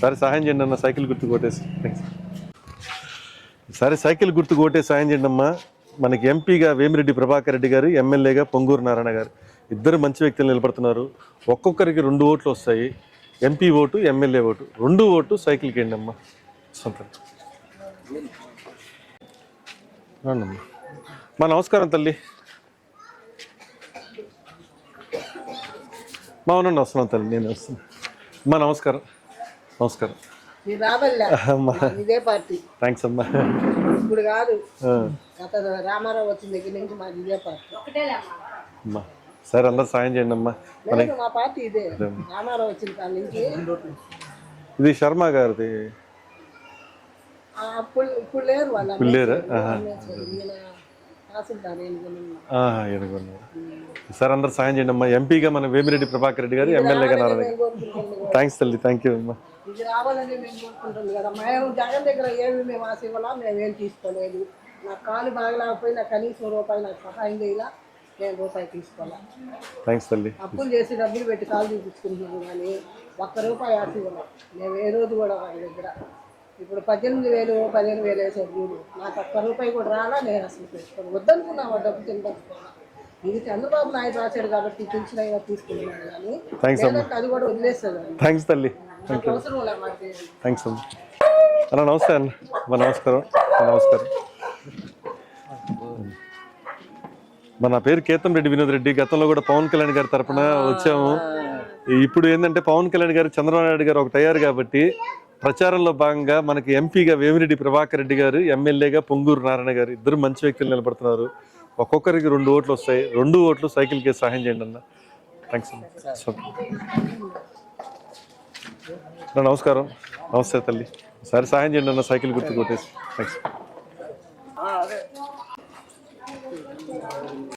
సరే, సహాయం చేయండి అన్న, సైకిల్ గుర్తుకు ఓటేసి. థ్యాంక్స్. సరే, సైకిల్ గుర్తుకు ఓటే సాయం చేయండి అమ్మా. మనకి ఎంపీగా వేమిరెడ్డి ప్రభాకర్ రెడ్డి గారు, ఎమ్మెల్యేగా పొంగూరు నారాయణ గారు ఇద్దరు మంచి వ్యక్తులు నిలబడుతున్నారు. ఒక్కొక్కరికి 2 ఓట్లు వస్తాయి. MP vote, MLA vote, 2 vote సైకిల్కి వేయండి అమ్మా. సొంతం. రండమ్మా. మా నమస్కారం తల్లి. మా అవునండి, వస్తున్నాను తల్లి, నేను వస్తున్నాను. మా నమస్కారం. నమస్కారం. ఇదే పార్టీ. థ్యాంక్స్ అమ్మా. ఇప్పుడు కాదు, రామారావు వచ్చిన దగ్గర నుంచి మాది ఇదే పార్టీ అమ్మా. సరే, అందరు సాయం చేయండి అమ్మా. మా పార్టీ ఇదే. రామారావు వచ్చిన కాడ నుంచి. ఇది శర్మ గారిది. ఇప్పుడు లేరు వాళ్ళు. ఇప్పుడు లేరా? సార్, అందరు సాయం చేయండి అమ్మా. ఎంపీగా మన వేమిరెడ్డి ప్రభాకర్ రెడ్డి గారు, ఎమ్మెల్యేగా నారాయణ. థ్యాంక్స్ తల్లి, థ్యాంక్ యూ అమ్మా. ఇది రావాలని మేము కోరుకుంటుంది కదా. మేము జగన్ దగ్గర ఏమి మేము ఆశ ఇవ్వాలా, మేమేం తీసుకోలేదు. నాకు కాలు బాగలేకపోయినా కనీసం రూపాయి నాకు సహాయం చేయాల, నేను రూపాయి తీసుకోవాలా. థ్యాంక్స్ తల్లి. అప్పులు చేసి డబ్బులు పెట్టి కాలు చూపించుకుంటున్నాను, కానీ ₹1 ఆశ ఇవ్వాలి మేము ఏ రోజు కూడా వాళ్ళ దగ్గర. ఇప్పుడు 18,000 15,000 వేసారు చూడు, నాకు ₹1 కూడా రాలా. నేను అసలు పెట్టుకోను, వద్దనుకున్నాము డబ్బు తినదనుకున్నా. ఇది చంద్రబాబు నాయుడు రాశాడు కాబట్టి పెన్షన్ అయినా తీసుకున్నాను, కానీ అది కూడా వదిలేస్తుంది. థ్యాంక్స్ తల్లి. అవసరం లేదు మాకు. థ్యాంక్స్ అమ్మ. అన్న నమస్తే అన్న. మా నమస్కారం. నమస్కారం. నా పేరు కేతంరెడ్డి వినోద్ రెడ్డి. గతంలో కూడా పవన్ కళ్యాణ్ గారి తరఫున వచ్చాము. ఇప్పుడు ఏంటంటే పవన్ కళ్యాణ్ గారు, చంద్రబాబు నాయుడు గారు ఒకటి అయ్యారు కాబట్టి ప్రచారంలో భాగంగా మనకి ఎంపీగా వేమిరెడ్డి ప్రభాకర్ రెడ్డి గారు, ఎమ్మెల్యేగా పొంగూరు నారాయణ గారు ఇద్దరు మంచి వ్యక్తులు నిలబడుతున్నారు. ఒక్కొక్కరికి 2 ఓట్లు వస్తాయి. 2 ఓట్లు సైకిల్కి సహాయం చేయండి అన్న. థ్యాంక్స్ అన్న. నమస్కారం. నమస్తే తల్లి. సరే, సహాయం చేయండి అన్న, సైకిల్ గుర్తు కొట్టేసి. థ్యాంక్స్.